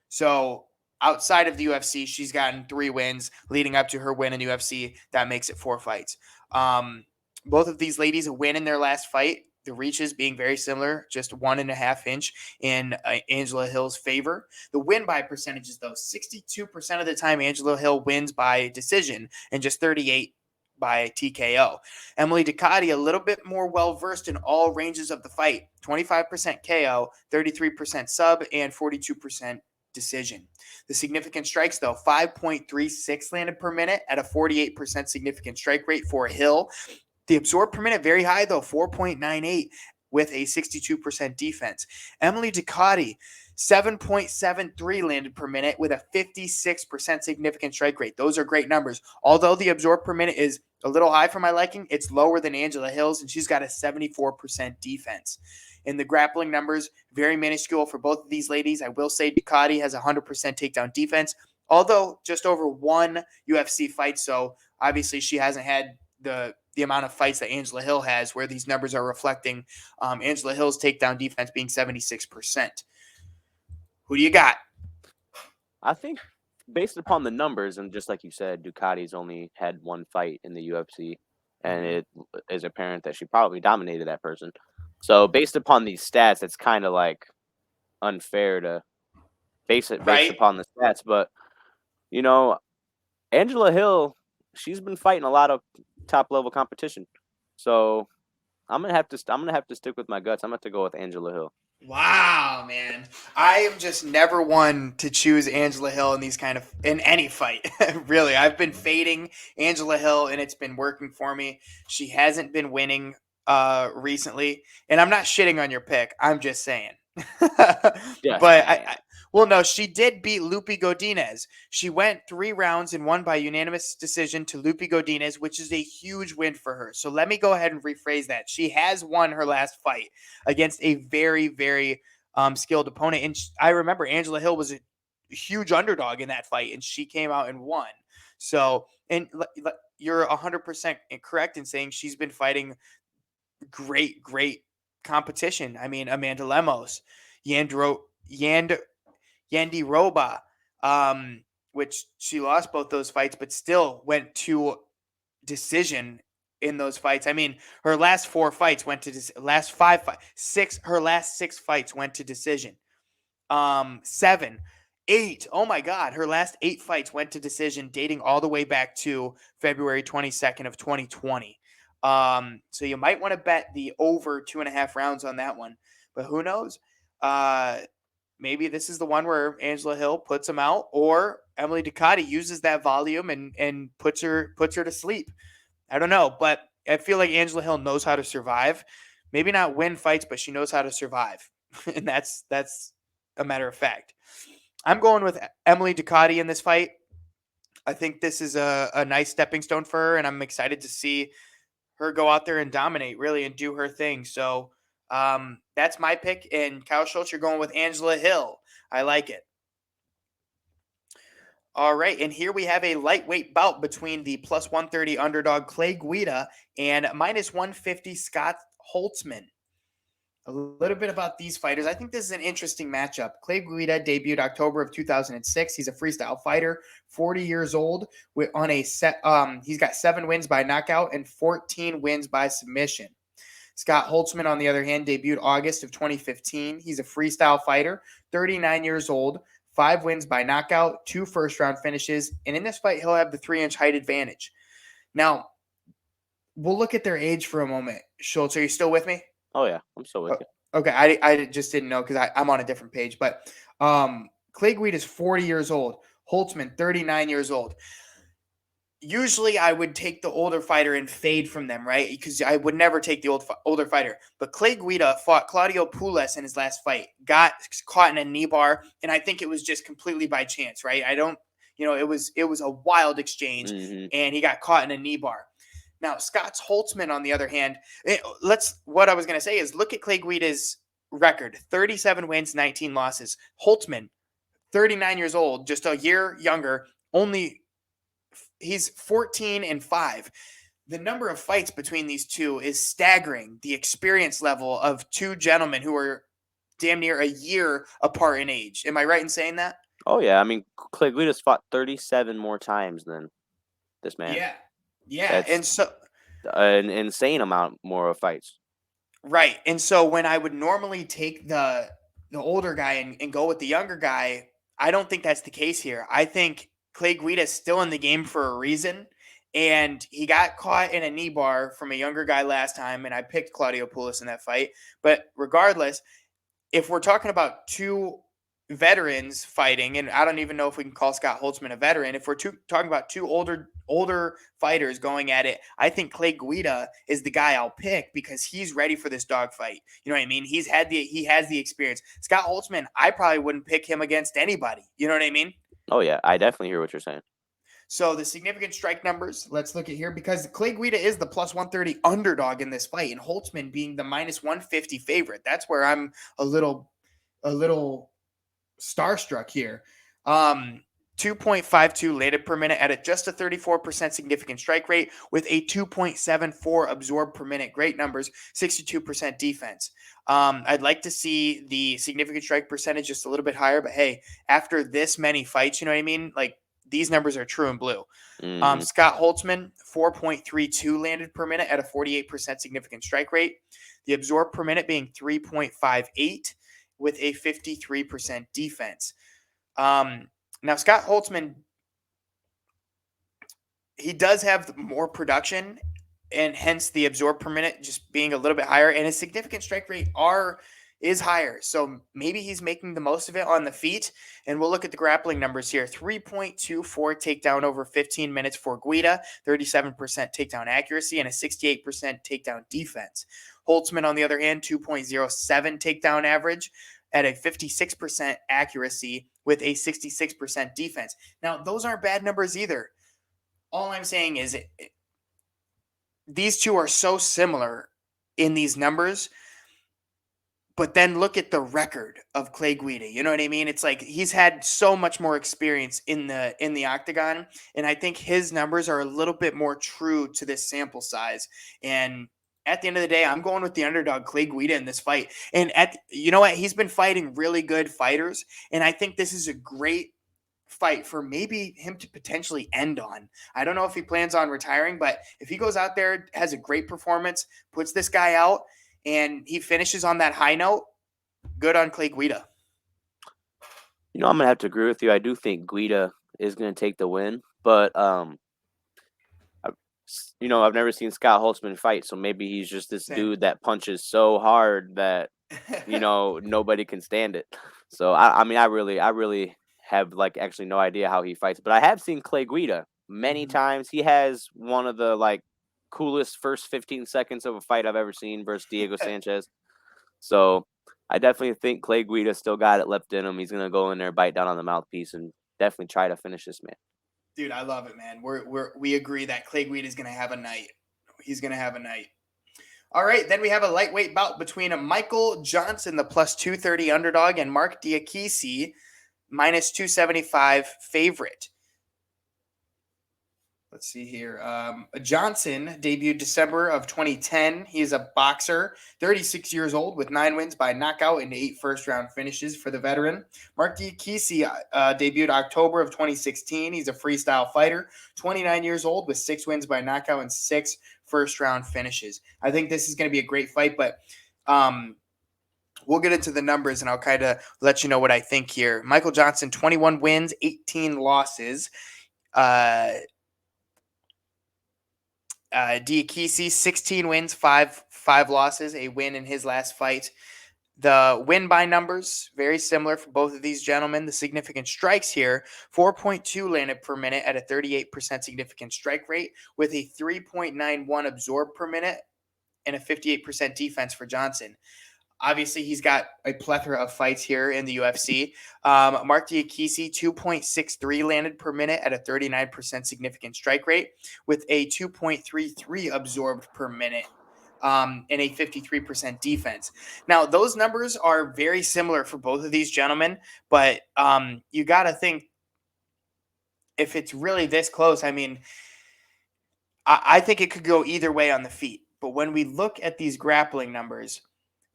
So outside of the UFC, she's gotten 3 wins leading up to her win in UFC. That makes it 4 fights. Both of these ladies a win in their last fight. The reaches being very similar, just 1.5 inch in Angela Hill's favor. The win by percentages, though, 62% of the time Angela Hill wins by decision and just 38 by TKO. Emily Ducati, a little bit more well-versed in all ranges of the fight. 25% KO, 33% sub, and 42% decision. The significant strikes, though, 5.36 landed per minute at a 48% significant strike rate for Hill. The absorb per minute, very high, though, 4.98 with a 62% defense. Emily Ducati, 7.73 landed per minute with a 56% significant strike rate. Those are great numbers. Although the absorb per minute is a little high for my liking, it's lower than Angela Hill's, and she's got a 74% defense. In the grappling numbers, very minuscule for both of these ladies. I will say Ducati has 100% takedown defense, although just over 1 UFC fight. So obviously she hasn't had the amount of fights that Angela Hill has, where these numbers are reflecting Angela Hill's takedown defense being 76%. Who do you got? I think based upon the numbers, and just like you said, Ducati's only had 1 fight in the UFC, and it is apparent that she probably dominated that person. So based upon these stats, it's kind of like unfair to base it based upon the stats. But, you know, Angela Hill, she's been fighting a lot of top level competition. So I'm gonna have to stick with my guts. I'm gonna have to go with Angela Hill. Wow, man. I am just never one to choose Angela Hill in any fight. Really. I've been fading Angela Hill and it's been working for me. She hasn't been winning recently. And I'm not shitting on your pick. I'm just saying. But no, she did beat Lupi Godinez. She went 3 rounds and won by unanimous decision to Lupi Godinez, which is a huge win for her. So let me go ahead and rephrase that. She has won her last fight against a very, very skilled opponent. And I remember Angela Hill was a huge underdog in that fight, and she came out and won. So, and you're 100% correct in saying she's been fighting great competition. I mean, Amanda Lemos, Yandy Roba, which she lost both those fights, but still went to decision in those fights. I mean, her last 4 fights went to her last 6 fights went to decision. 7, 8. Oh my God. Her last 8 fights went to decision, dating all the way back to February 22nd of 2020. So you might want to bet the over 2.5 rounds on that one, but who knows? Maybe this is the one where Angela Hill puts him out, or Emily Ducati uses that volume and puts her to sleep. I don't know, but I feel like Angela Hill knows how to survive. Maybe not win fights, but she knows how to survive. And that's a matter of fact. I'm going with Emily Ducati in this fight. I think this is a nice stepping stone for her, and I'm excited to see her go out there and dominate, really, and do her thing. So that's my pick. And Kyle Schultz, you're going with Angela Hill. I like it. All right, and here we have a lightweight bout between the plus 130 underdog Clay Guida and minus 150 Scott Holtzman. A little bit about these fighters. I think this is an interesting matchup. Clay Guida debuted October of 2006. He's a freestyle fighter, 40 years old. He's got 7 wins by knockout and 14 wins by submission. Scott Holtzman, on the other hand, debuted August of 2015. He's a freestyle fighter, 39 years old, 5 wins by knockout, 2 first-round finishes, and in this fight, he'll have the 3-inch height advantage. Now, we'll look at their age for a moment. Schultz, are you still with me? Oh, yeah, I'm still with you. Okay, I just didn't know because I'm on a different page. But Clay Guida is 40 years old. Holtzman, 39 years old. Usually I would take the older fighter and fade from them, right? Because I would never take the older fighter. But Clay Guida fought Claudio Puelles in his last fight, got caught in a knee bar, and I think it was just completely by chance, right? It was a wild exchange, and he got caught in a knee bar. Now, Scott Holtzman, on the other hand, what I was going to say is look at Clay Guida's record, 37 wins, 19 losses. Holtzman, 39 years old, just a year younger, he's 14-5. The number of fights between these two is staggering. The experience level of two gentlemen who are damn near a year apart in age. Am I right in saying that? Oh, yeah. I mean, Clay Guida's fought 37 more times than this man. Yeah. That's and so an insane amount more of fights. Right. And so when I would normally take the older guy and go with the younger guy, I don't think that's the case here. I think Clay Guida is still in the game for a reason. And he got caught in a knee bar from a younger guy last time, and I picked Claudio Puelles in that fight. But regardless, if we're talking about two veterans fighting, and I don't even know if we can call Scott Holtzman a veteran, if we're talking about two older fighters going at it, I think Clay Guida is the guy I'll pick because he's ready for this dogfight. You know what I mean? He has the experience. Scott Holtzman, I probably wouldn't pick him against anybody. You know what I mean? Oh, yeah. I definitely hear what you're saying. So the significant strike numbers, let's look at here, because Clay Guida is the plus 130 underdog in this fight, and Holtzman being the minus 150 favorite. That's where I'm a little starstruck here. 2.52 landed per minute at just a 34% significant strike rate with a 2.74 absorbed per minute. Great numbers, 62% defense. I'd like to see the significant strike percentage just a little bit higher, but hey, after this many fights, you know what I mean? Like, these numbers are true and blue. Scott Holtzman, 4.32 landed per minute at a 48% significant strike rate. The absorbed per minute being 3.58 with a 53% defense. Now, Scott Holtzman, he does have more production, and hence the absorbed per minute just being a little bit higher, and his significant strike rate is higher. So maybe he's making the most of it on the feet. And we'll look at the grappling numbers here. 3.24 takedown over 15 minutes for Guida, 37% takedown accuracy, and a 68% takedown defense. Holtzman, on the other hand, 2.07 takedown average at a 56% accuracy with a 66% defense. Now, those aren't bad numbers either. All I'm saying is these two are so similar in these numbers. But then look at the record of Clay Guida. You know what I mean? It's like he's had so much more experience in the octagon, and I think his numbers are a little bit more true to this sample size. And at the end of the day, I'm going with the underdog Clay Guida in this fight. And you know what? He's been fighting really good fighters, and I think this is a great fight for maybe him to potentially end on. I don't know if he plans on retiring, but if he goes out there, has a great performance, puts this guy out, and he finishes on that high note, good on Clay Guida. I'm going to have to agree with you. I do think Guida is going to take the win, but, I've never seen Scott Holtzman fight, so maybe he's just this dude that punches so hard that, nobody can stand it. So, I really have, actually no idea how he fights, but I have seen Clay Guida many times. He has one of the, coolest first 15 seconds of a fight I've ever seen versus Diego Sanchez. So I definitely think Clay Guida still got it left in him. He's gonna go in there, bite down on the mouthpiece, and definitely try to finish this man. Dude, I love it, man. We agree that Clay Guida is gonna have a night. He's gonna have a night. All right, then we have a lightweight bout between Michael Johnson, the plus 230 underdog, and Mark Diakisi, minus 275 favorite. Let's see here. Johnson debuted December of 2010. He is a boxer, 36 years old, with 9 wins by knockout and 8 first-round finishes for the veteran. Mark Diakisi debuted October of 2016. He's a freestyle fighter, 29 years old, with 6 wins by knockout and 6 first-round finishes. I think this is going to be a great fight, but we'll get into the numbers, and I'll kind of let you know what I think here. Michael Johnson, 21 wins, 18 losses. Diakisi, 16 wins, 5 losses, a win in his last fight. The win by numbers, very similar for both of these gentlemen. The significant strikes here, 4.2 landed per minute at a 38% significant strike rate with a 3.91 absorbed per minute and a 58% defense for Johnson. Obviously, he's got a plethora of fights here in the UFC. Mark Diakisi, 2.63 landed per minute at a 39% significant strike rate with a 2.33 absorbed per minute and a 53% defense. Now, those numbers are very similar for both of these gentlemen, but you got to think if it's really this close, I mean, I think it could go either way on the feet. But when we look at these grappling numbers,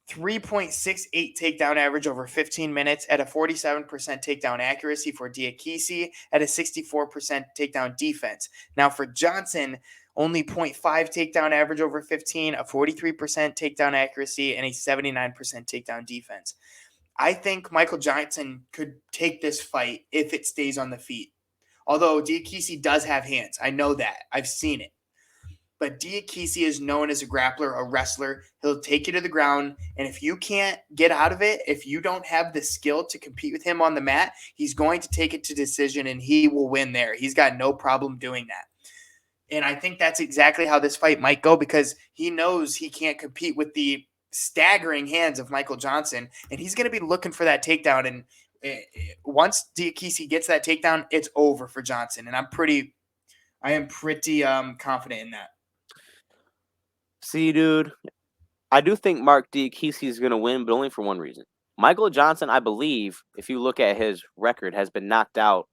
3.68 takedown average over 15 minutes at a 47% takedown accuracy for Diakisi at a 64% takedown defense. Now for Johnson, only 0.5 takedown average over 15, a 43% takedown accuracy, and a 79% takedown defense. I think Michael Johnson could take this fight if it stays on the feet. Although Diakisi does have hands. I know that. I've seen it. But Diakisi is known as a grappler, a wrestler. He'll take you to the ground, and if you can't get out of it, if you don't have the skill to compete with him on the mat, he's going to take it to decision, and he will win there. He's got no problem doing that. And I think that's exactly how this fight might go because he knows he can't compete with the staggering hands of Michael Johnson, and he's going to be looking for that takedown. And once Diakisi gets that takedown, it's over for Johnson, and I am pretty confident in that. See, dude, I do think Mark Diakisi is going to win, but only for one reason. Michael Johnson, I believe, if you look at his record, has been knocked out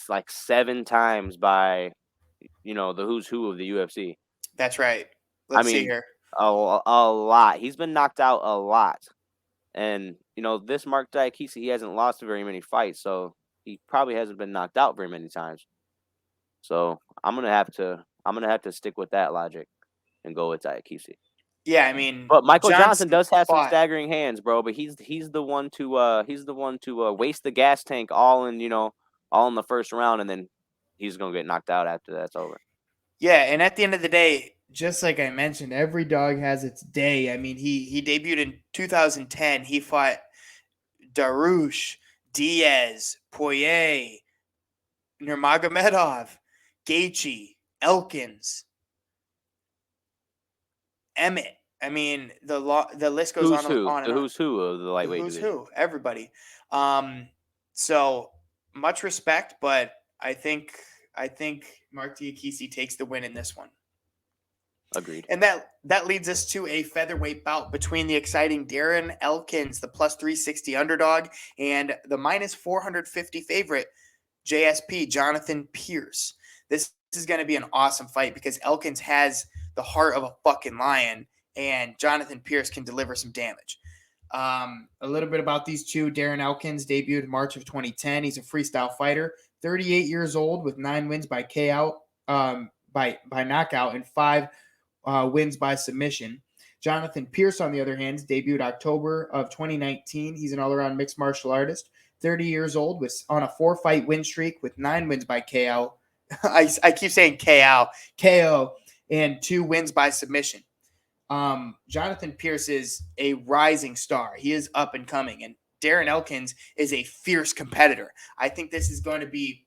like 7 times by, the who's who of the UFC. That's right. Let's see here. A lot. He's been knocked out a lot. And, this Mark Diakisi, he hasn't lost very many fights, so he probably hasn't been knocked out very many times. So I'm gonna have to stick with that logic and go with Diakisi. Yeah, I mean, but Michael Johnson does have some staggering hands, bro. But he's the one to waste the gas tank all in the first round, and then he's gonna get knocked out after that's over. Yeah, and at the end of the day, just like I mentioned, every dog has its day. I mean, he debuted in 2010. He fought Darush, Diaz, Poirier, Nurmagomedov, Gaethje, Elkins, Emmett. I mean, the list goes on and on. The who's who of the lightweight division. Who's who? Everybody. So much respect, but I think Mark Diakisi takes the win in this one. Agreed. And that leads us to a featherweight bout between the exciting Darren Elkins, the plus 360 underdog, and the minus 450 favorite, JSP, Jonathan Pierce. This is going to be an awesome fight because Elkins has the heart of a fucking lion, and Jonathan Pierce can deliver some damage. A little bit about these two. Darren Elkins debuted in March of 2010. He's a freestyle fighter, 38 years old with 9 wins by KO, by knockout, and 5 wins by submission. Jonathan Pierce, on the other hand, debuted October of 2019. He's an all-around mixed martial artist, 30 years old, with on a 4-fight win streak with 9 wins by KO. I keep saying KO, and 2 wins by submission. Jonathan Pierce is a rising star. He is up and coming, and Darren Elkins is a fierce competitor. I think this is going to be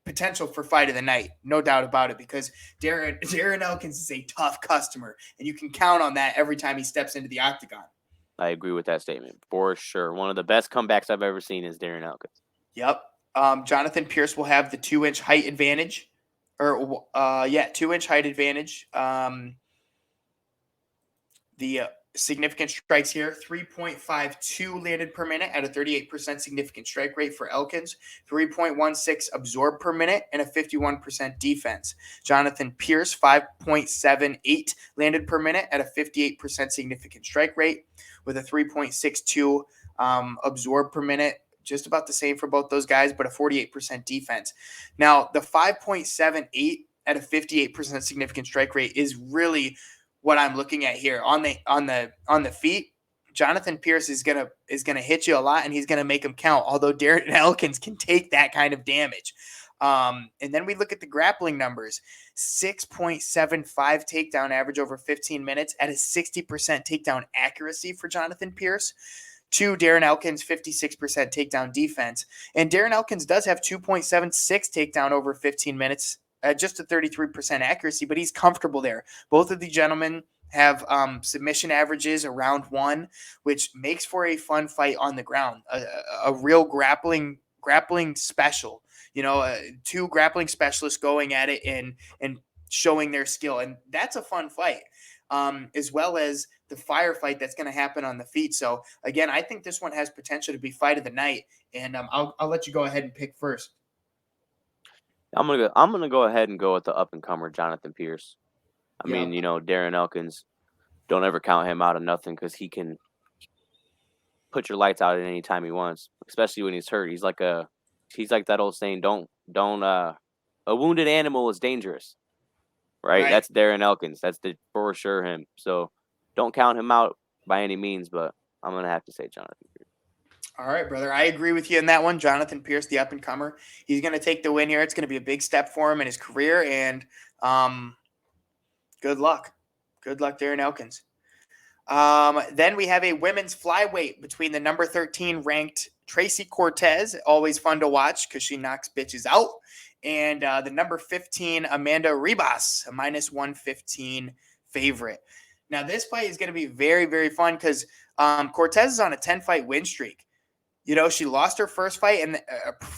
potential for fight of the night, no doubt about it, because Darren Elkins is a tough customer, and you can count on that every time he steps into the octagon. I agree with that statement for sure. One of the best comebacks I've ever seen is Darren Elkins. Yep. Jonathan Pierce will have the 2-inch height advantage, 2-inch height advantage. The significant strikes here, 3.52 landed per minute at a 38% significant strike rate for Elkins, 3.16 absorbed per minute, and a 51% defense. Jonathan Pierce, 5.78 landed per minute at a 58% significant strike rate with a 3.62 absorbed per minute. Just about the same for both those guys, but a 48% defense. Now, the 5.78 at a 58% significant strike rate is really what I'm looking at here. On the feet, Jonathan Pierce is gonna hit you a lot, and he's gonna make them count. Although Darren Elkins can take that kind of damage. And then we look at the grappling numbers, 6.75 takedown average over 15 minutes at a 60% takedown accuracy for Jonathan Pierce. To Darren Elkins, 56% takedown defense. And Darren Elkins does have 2.76 takedown over 15 minutes at just a 33% accuracy, but he's comfortable there. Both of the gentlemen have submission averages around 1, which makes for a fun fight on the ground, a real grappling special. 2 grappling specialists going at it and showing their skill, and that's a fun fight. As well as the firefight that's going to happen on the feet. So again, I think this one has potential to be fight of the night, and I'll let you go ahead and pick first. I'm gonna go ahead and go with the up and comer Jonathan Pierce. I mean, Darren Elkins, don't ever count him out of nothing because he can put your lights out at any time he wants, especially when he's hurt. He's like that old saying, don't a wounded animal is dangerous. Right? That's Darren Elkins. That's for sure him. So don't count him out by any means, but I'm going to have to say Jonathan Pierce. All right, brother. I agree with you in that one. Jonathan Pierce, the up-and-comer. He's going to take the win here. It's going to be a big step for him in his career, and good luck. Good luck, Darren Elkins. Then we have a women's flyweight between the number 13 ranked Tracy Cortez, always fun to watch because she knocks bitches out, and the number 15 Amanda Ribas, a -115 favorite. Now this fight is going to be very, very fun because Cortez is on a 10-fight win streak. She lost her first fight and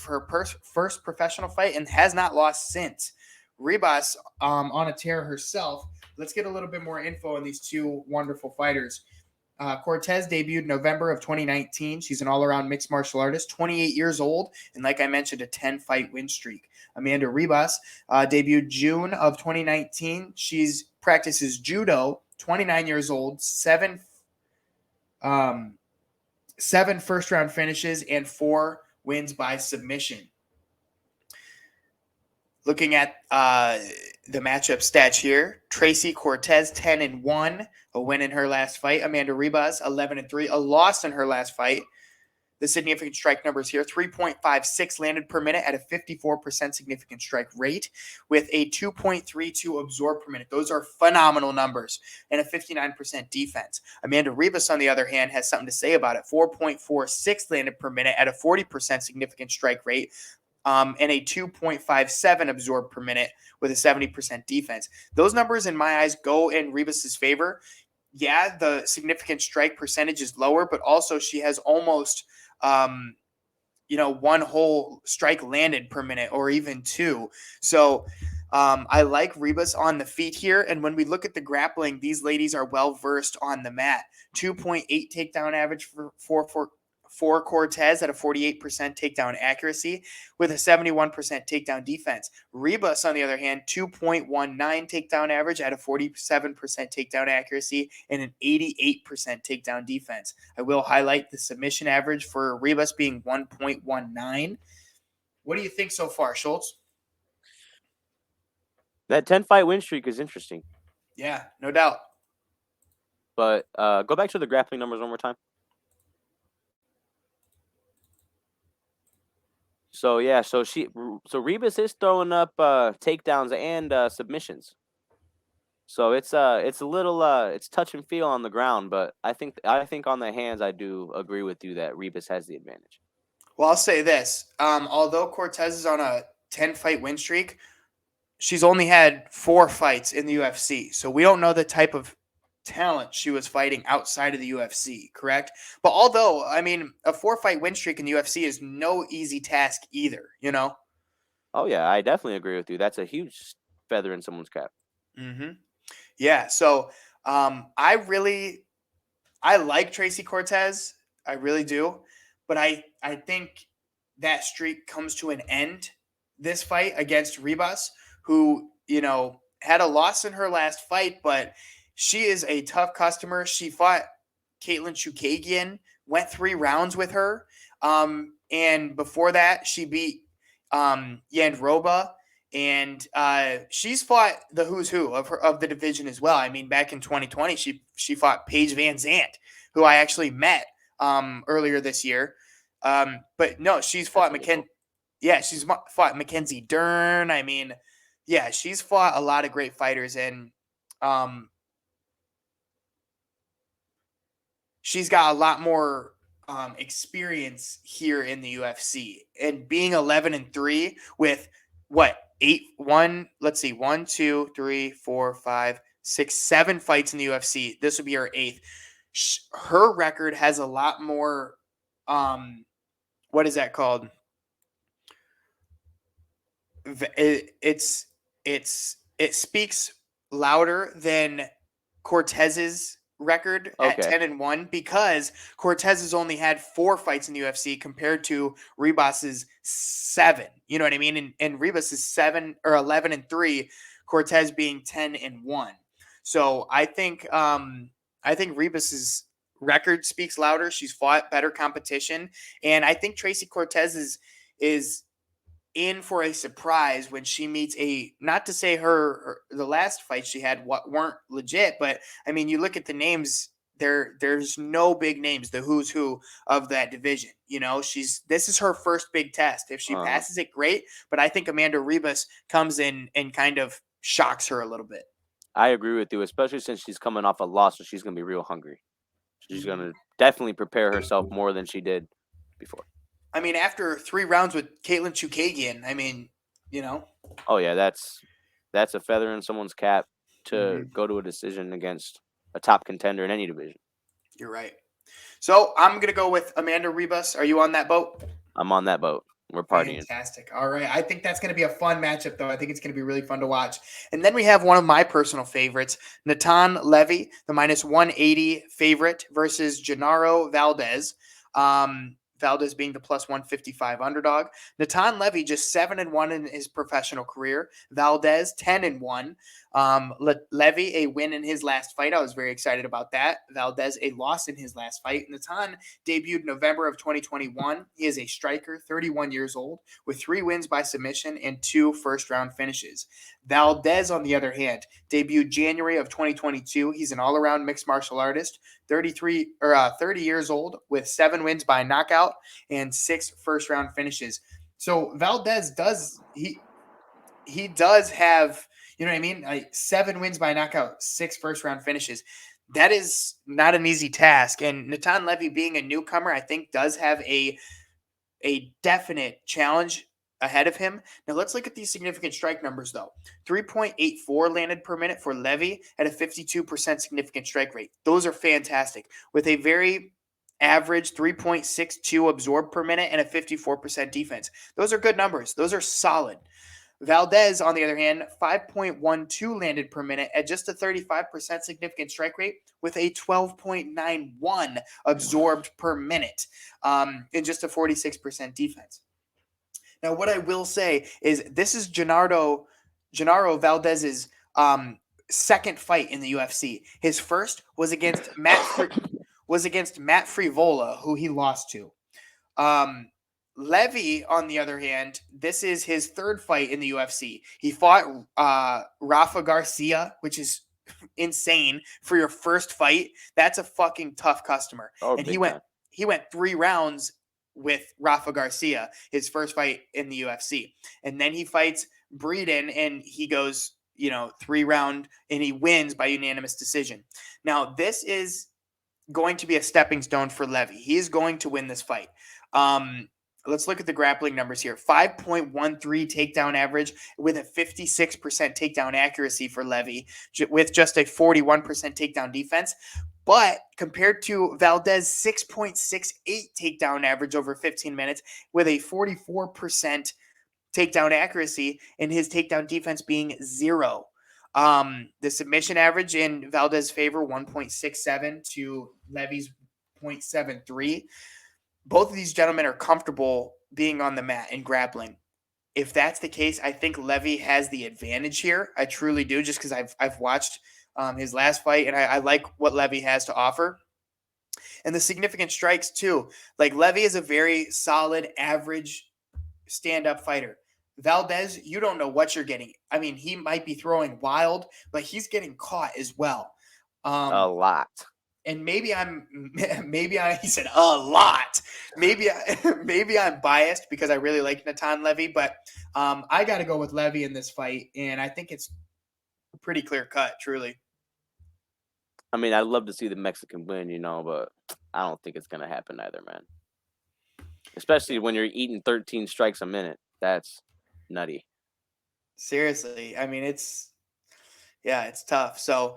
her first professional fight and has not lost since. Ribas on a tear herself. Let's get a little bit more info on these two wonderful fighters. Cortez debuted November of 2019. She's an all-around mixed martial artist, 28 years old, and like I mentioned, a 10-fight win streak. Amanda Ribas debuted June of 2019. She's practices judo, 29 years old, seven first-round finishes, and 4 wins by submission. Looking at the matchup stats here, Tracy Cortez 10-1, a win in her last fight. Amanda Ribas 11-3, a loss in her last fight. The significant strike numbers here, 3.56 landed per minute at a 54% significant strike rate with a 2.32 absorbed per minute. Those are phenomenal numbers, and a 59% defense. Amanda Ribas, on the other hand, has something to say about it. 4.46 landed per minute at a 40% significant strike rate, and a 2.57 absorbed per minute with a 70% defense. Those numbers, in my eyes, go in Ribas's favor. Yeah, the significant strike percentage is lower, but also she has almost, one whole strike landed per minute or even 2. So I like Ribas on the feet here. And when we look at the grappling, these ladies are well-versed on the mat. 2.8 takedown average for Cortez at a 48% takedown accuracy with a 71% takedown defense. Ribas, on the other hand, 2.19 takedown average at a 47% takedown accuracy and an 88% takedown defense. I will highlight the submission average for Ribas being 1.19. What do you think so far, Schultz? That 10-fight win streak is interesting. Yeah, no doubt. But go back to the grappling numbers one more time. So Ribas is throwing up takedowns and submissions. So it's a little it's touch and feel on the ground, but I think on the hands I do agree with you that Ribas has the advantage. Well, I'll say this: although Cortez is on a 10-fight win streak, she's only had 4 fights in the UFC, so we don't know the type of talent she was fighting outside of the UFC, correct? But although, I mean, a 4-fight win streak in the UFC is no easy task either, Oh, yeah, I definitely agree with you. That's a huge feather in someone's cap. Mm-hmm. Yeah, so I like Tracy Cortez. I really do. But I think that streak comes to an end this fight against Ribas, who, had a loss in her last fight, but she is a tough customer. She fought Caitlin Chukagian, went 3 rounds with her. And before that, she beat Yandroba. And she's fought the who's who of the division as well. I mean, back in 2020, she fought Paige Van Zandt, who I actually met earlier this year. But no, she's fought Yeah, she's fought Mackenzie Dern. I mean, yeah, she's fought a lot of great fighters, and she's got a lot more experience here in the UFC. And being 11-3 with what, 8-1? Let's see, 1, 2, 3, 4, 5, 6, 7 fights in the UFC. This would be her 8th. Her record has a lot more. What is that called? It speaks louder than Cortez's record at Okay. 10-1 because Cortez has only had 4 fights in the UFC compared to Ribas's 7. You know what I mean? And Ribas is 7 or 11-3, Cortez being 10-1. So I think Ribas's record speaks louder. She's fought better competition, and I think Tracy Cortez is in for a surprise when she meets not to say the last fight she had weren't legit, but I mean, you look at the names, there's no big names, the who's who of that division. You know, this is her first big test. If she passes it, great, but I think Amanda Ribas comes in and kind of shocks her a little bit. I agree with you, especially since she's coming off a loss, so she's going to be real hungry. She's going to definitely prepare herself more than she did before. I mean, after 3 rounds with Caitlin Chukagian, I mean, you know. Oh yeah, that's a feather in someone's cap to go to a decision against a top contender in any division. You're right. So I'm gonna go with Amanda Ribas. Are you on that boat? I'm on that boat. We're partying. Fantastic. All right. I think that's going to be a fun matchup, though. I think it's going to be really fun to watch. And then we have one of my personal favorites, Natan Levy, the -180 favorite versus Genaro Valdez. Valdez being the +155 underdog. Natan Levy just 7-1 in his professional career. Valdez 10-1. Levy a win in his last fight. I was very excited about that. Valdez a loss in his last fight. Natan debuted November of 2021. He is a striker, 31 years old, with 3 wins by submission and 2 first-round finishes. Valdez, on the other hand, debuted January of 2022. He's an all-around mixed martial artist, 30 years old, with 7 wins by knockout and 6 first-round finishes. So Valdez does have, you know what I mean, like 7 wins by knockout, 6 first-round finishes. That is not an easy task. And Natan Levy, being a newcomer, I think does have a definite challenge ahead of him. Now let's look at these significant strike numbers, though. 3.84 landed per minute for Levy at a 52% significant strike rate. Those are fantastic, with a very average 3.62 absorbed per minute and a 54% defense. Those are good numbers. Those are solid. Valdez, on the other hand, 5.12 landed per minute at just a 35% significant strike rate with a 12.91 absorbed per minute and just a 46% defense. Now, what I will say is this is Genaro Valdez's second fight in the UFC. His first was against Matt Frivola, who he lost to. Levy, on the other hand, this is his third fight in the UFC. He fought Rafa Garcia, which is insane for your first fight. That's a fucking tough customer. And he went 3 rounds with Rafa Garcia, his first fight in the UFC. And then he fights Breeden and he goes, 3-round and he wins by unanimous decision. Now, this is going to be a stepping stone for Levy. He is going to win this fight. Let's look at the grappling numbers here. 5.13 takedown average with a 56% takedown accuracy for Levy, with just a 41% takedown defense. But compared to Valdez, 6.68 takedown average over 15 minutes with a 44% takedown accuracy and his takedown defense being 0. The submission average in Valdez's favor, 1.67 to Levy's 0.73. Both of these gentlemen are comfortable being on the mat and grappling. If that's the case, I think Levy has the advantage here. I truly do, just because I've watched his last fight, and I like what Levy has to offer. And the significant strikes, too. Like, Levy is a very solid, average stand-up fighter. Valdez, you don't know what you're getting. I mean, he might be throwing wild, but he's getting caught as well. A lot. and maybe he said a lot. Maybe I'm biased because I really like Natan Levy, but I got to go with Levy in this fight, and I think it's pretty clear cut, truly. I mean, I'd love to see the Mexican win, but I don't think it's gonna happen either, man. Especially when you're eating 13 strikes a minute. That's nutty. Seriously, I mean it's tough. So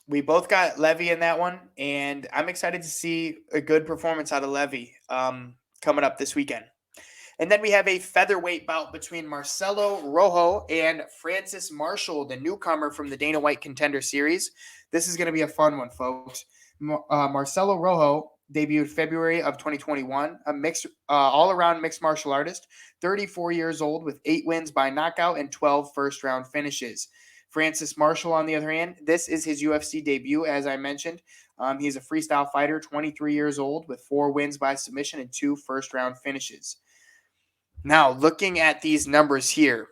we both got Levy in that one, and I'm excited to see a good performance out of Levy coming up this weekend. And then we have a featherweight bout between Marcelo Rojo and Francis Marshall, the newcomer from the Dana White Contender Series. This is going to be a fun one, folks. Marcelo Rojo debuted February of 2021, a mixed, all-around mixed martial artist, 34 years old with 8 wins by knockout and 12 first-round finishes. Francis Marshall, on the other hand, this is his UFC debut, as I mentioned. He's a freestyle fighter, 23 years old, with 4 wins by submission and 2 first-round finishes. Now, looking at these numbers here,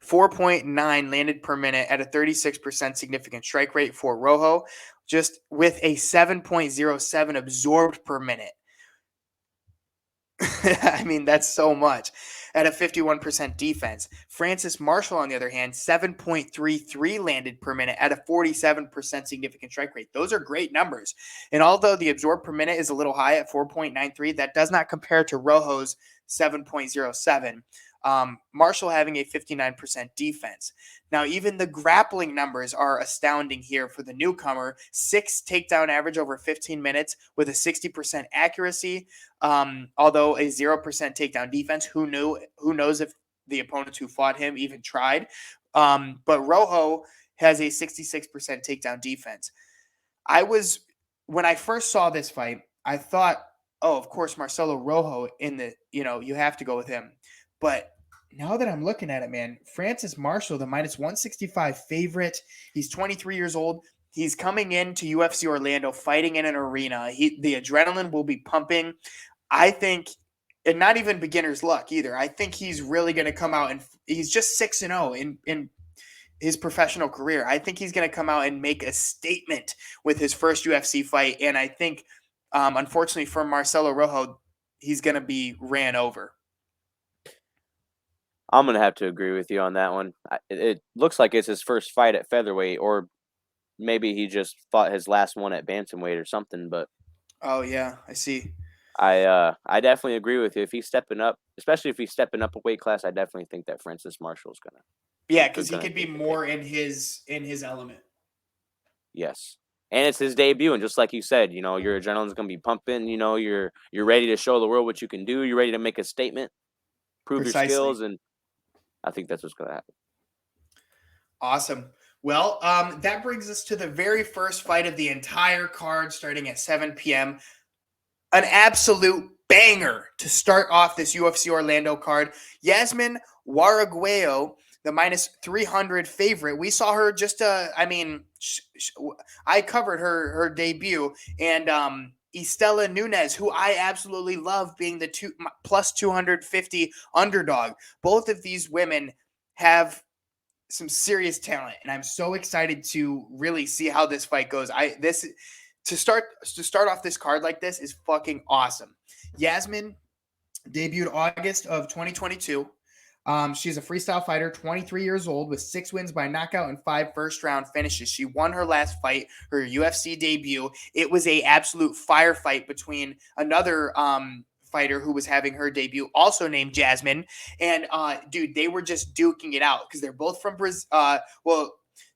4.9 landed per minute at a 36% significant strike rate for Rojo, just with a 7.07 absorbed per minute. I mean, that's so much at a 51% defense. Francis Marshall, on the other hand, 7.33 landed per minute at a 47% significant strike rate. Those are great numbers. And although the absorbed per minute is a little high at 4.93, that does not compare to Rojo's 7.07. Marshall having a 59% defense. Now, even the grappling numbers are astounding here for the newcomer. 6 takedown average over 15 minutes with a 60% accuracy, although a 0% takedown defense. Who knows if the opponents who fought him even tried. But Rojo has a 66% takedown defense. When I first saw this fight, I thought, oh, of course, Marcelo Rojo you have to go with him. But now that I'm looking at it, man, Francis Marshall, the minus 165 favorite. He's 23 years old. He's coming into UFC Orlando, fighting in an arena. The adrenaline will be pumping. I think, and not even beginner's luck either. I think he's really going to come out, and he's just 6-0 in his professional career. I think he's going to come out and make a statement with his first UFC fight. And I think, unfortunately for Marcelo Rojo, he's going to be ran over. I'm going to have to agree with you on that one. It looks like it's his first fight at featherweight, or maybe he just fought his last one at bantamweight or something. But oh, yeah, I see. I definitely agree with you. If he's stepping up, especially if he's stepping up a weight class, I definitely think that Francis Marshall's going to. Yeah, because he could be more in his element. Yes. And it's his debut, and just like you said, your adrenaline's going to be pumping. You're ready to show the world what you can do. You're ready to make a statement, prove your skills, and I think that's what's going to happen. Awesome. Well, that brings us to the very first fight of the entire card, starting at 7 p.m. An absolute banger to start off this UFC Orlando card. Yasmin Waragueo, the minus 300 favorite. We saw her I covered her debut, and Estela Nunes, who I absolutely love, being the plus 250 underdog. Both of these women have some serious talent, and I'm so excited to really see how this fight goes. To start off this card like this is fucking awesome. Yasmin debuted August of 2022. She's a freestyle fighter, 23 years old, with 6 wins by knockout and 5 first-round finishes. She won her last fight, her UFC debut. It was a absolute firefight between another fighter who was having her debut, also named Jasmine. And, dude, they were just duking it out because they're both from Brazil.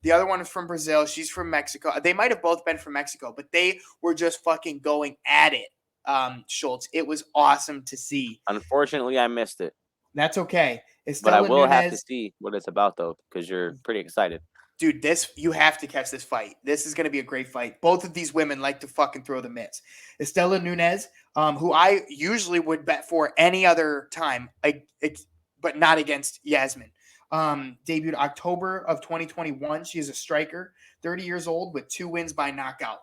The other one is from Brazil. She's from Mexico. They might have both been from Mexico, but they were just fucking going at it, Schultz. It was awesome to see. Unfortunately, I missed it. That's okay. But I will have to see what it's about, though, because you're pretty excited. Dude, you have to catch this fight. This is going to be a great fight. Both of these women like to fucking throw the mitts. Estela Nunes, who I usually would bet for any other time, but not against Yasmin. Debuted October of 2021. She is a striker, 30 years old, with 2 wins by knockout.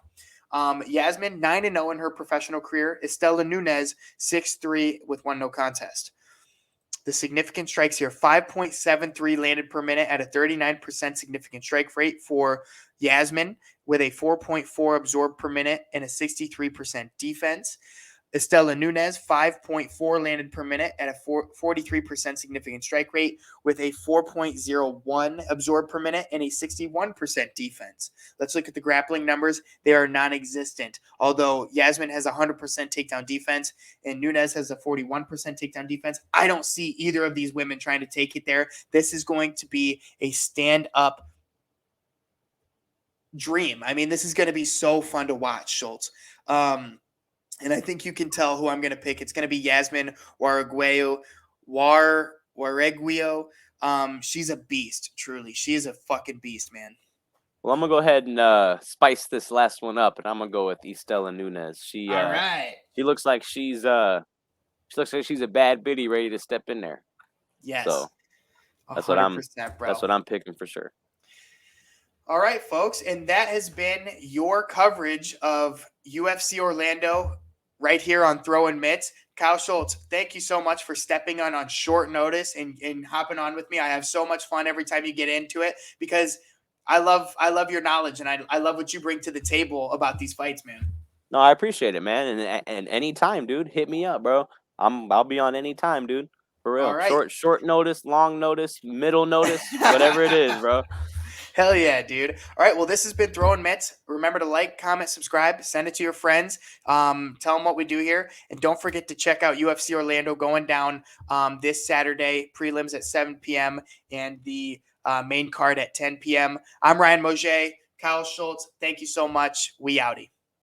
Yasmin, 9-0 in her professional career. Estela Nunes, 6-3 with 1 no contest. The significant strikes here, 5.73 landed per minute at a 39% significant strike rate for Yasmin. with a 4.4 absorbed per minute and a 63% defense. Estela Nunes, 5.4 landed per minute at a 43% significant strike rate with a 4.01 absorbed per minute and a 61% defense. Let's look at the grappling numbers. They are non-existent. Although Yasmin has a 100% takedown defense and Nunes has a 41% takedown defense, I don't see either of these women trying to take it there. This is going to be a stand-up dream. I mean, this is going to be so fun to watch, Schultz. And I think you can tell who I'm going to pick. It's going to be Yasmin Wareguio. She's a beast, truly. She is a fucking beast, man. Well, I'm going to go ahead and spice this last one up, and I'm going to go with Estela Nunes. All right. She looks like she's a bad biddy ready to step in there. Yes. So that's 100%, bro. That's what I'm picking for sure. All right, folks, and that has been your coverage of UFC Orlando right here on THROWIN MITTS. Kyle Schultz, thank you so much for stepping on short notice and hopping on with me. I have so much fun every time you get into it because I love your knowledge and I love what you bring to the table about these fights, man. No, I appreciate it, man. And anytime, dude, hit me up, bro. I'll be on any time, dude. For real. All right. Short notice, long notice, middle notice, whatever it is, bro. Hell yeah, dude. All right, well, this has been THROWIN MITTS. Remember to like, comment, subscribe, send it to your friends. Tell them what we do here. And don't forget to check out UFC Orlando going down this Saturday, prelims at 7 p.m. and the main card at 10 p.m. I'm Ryan MOUGEY. Kyle Schultz, thank you so much. We outie.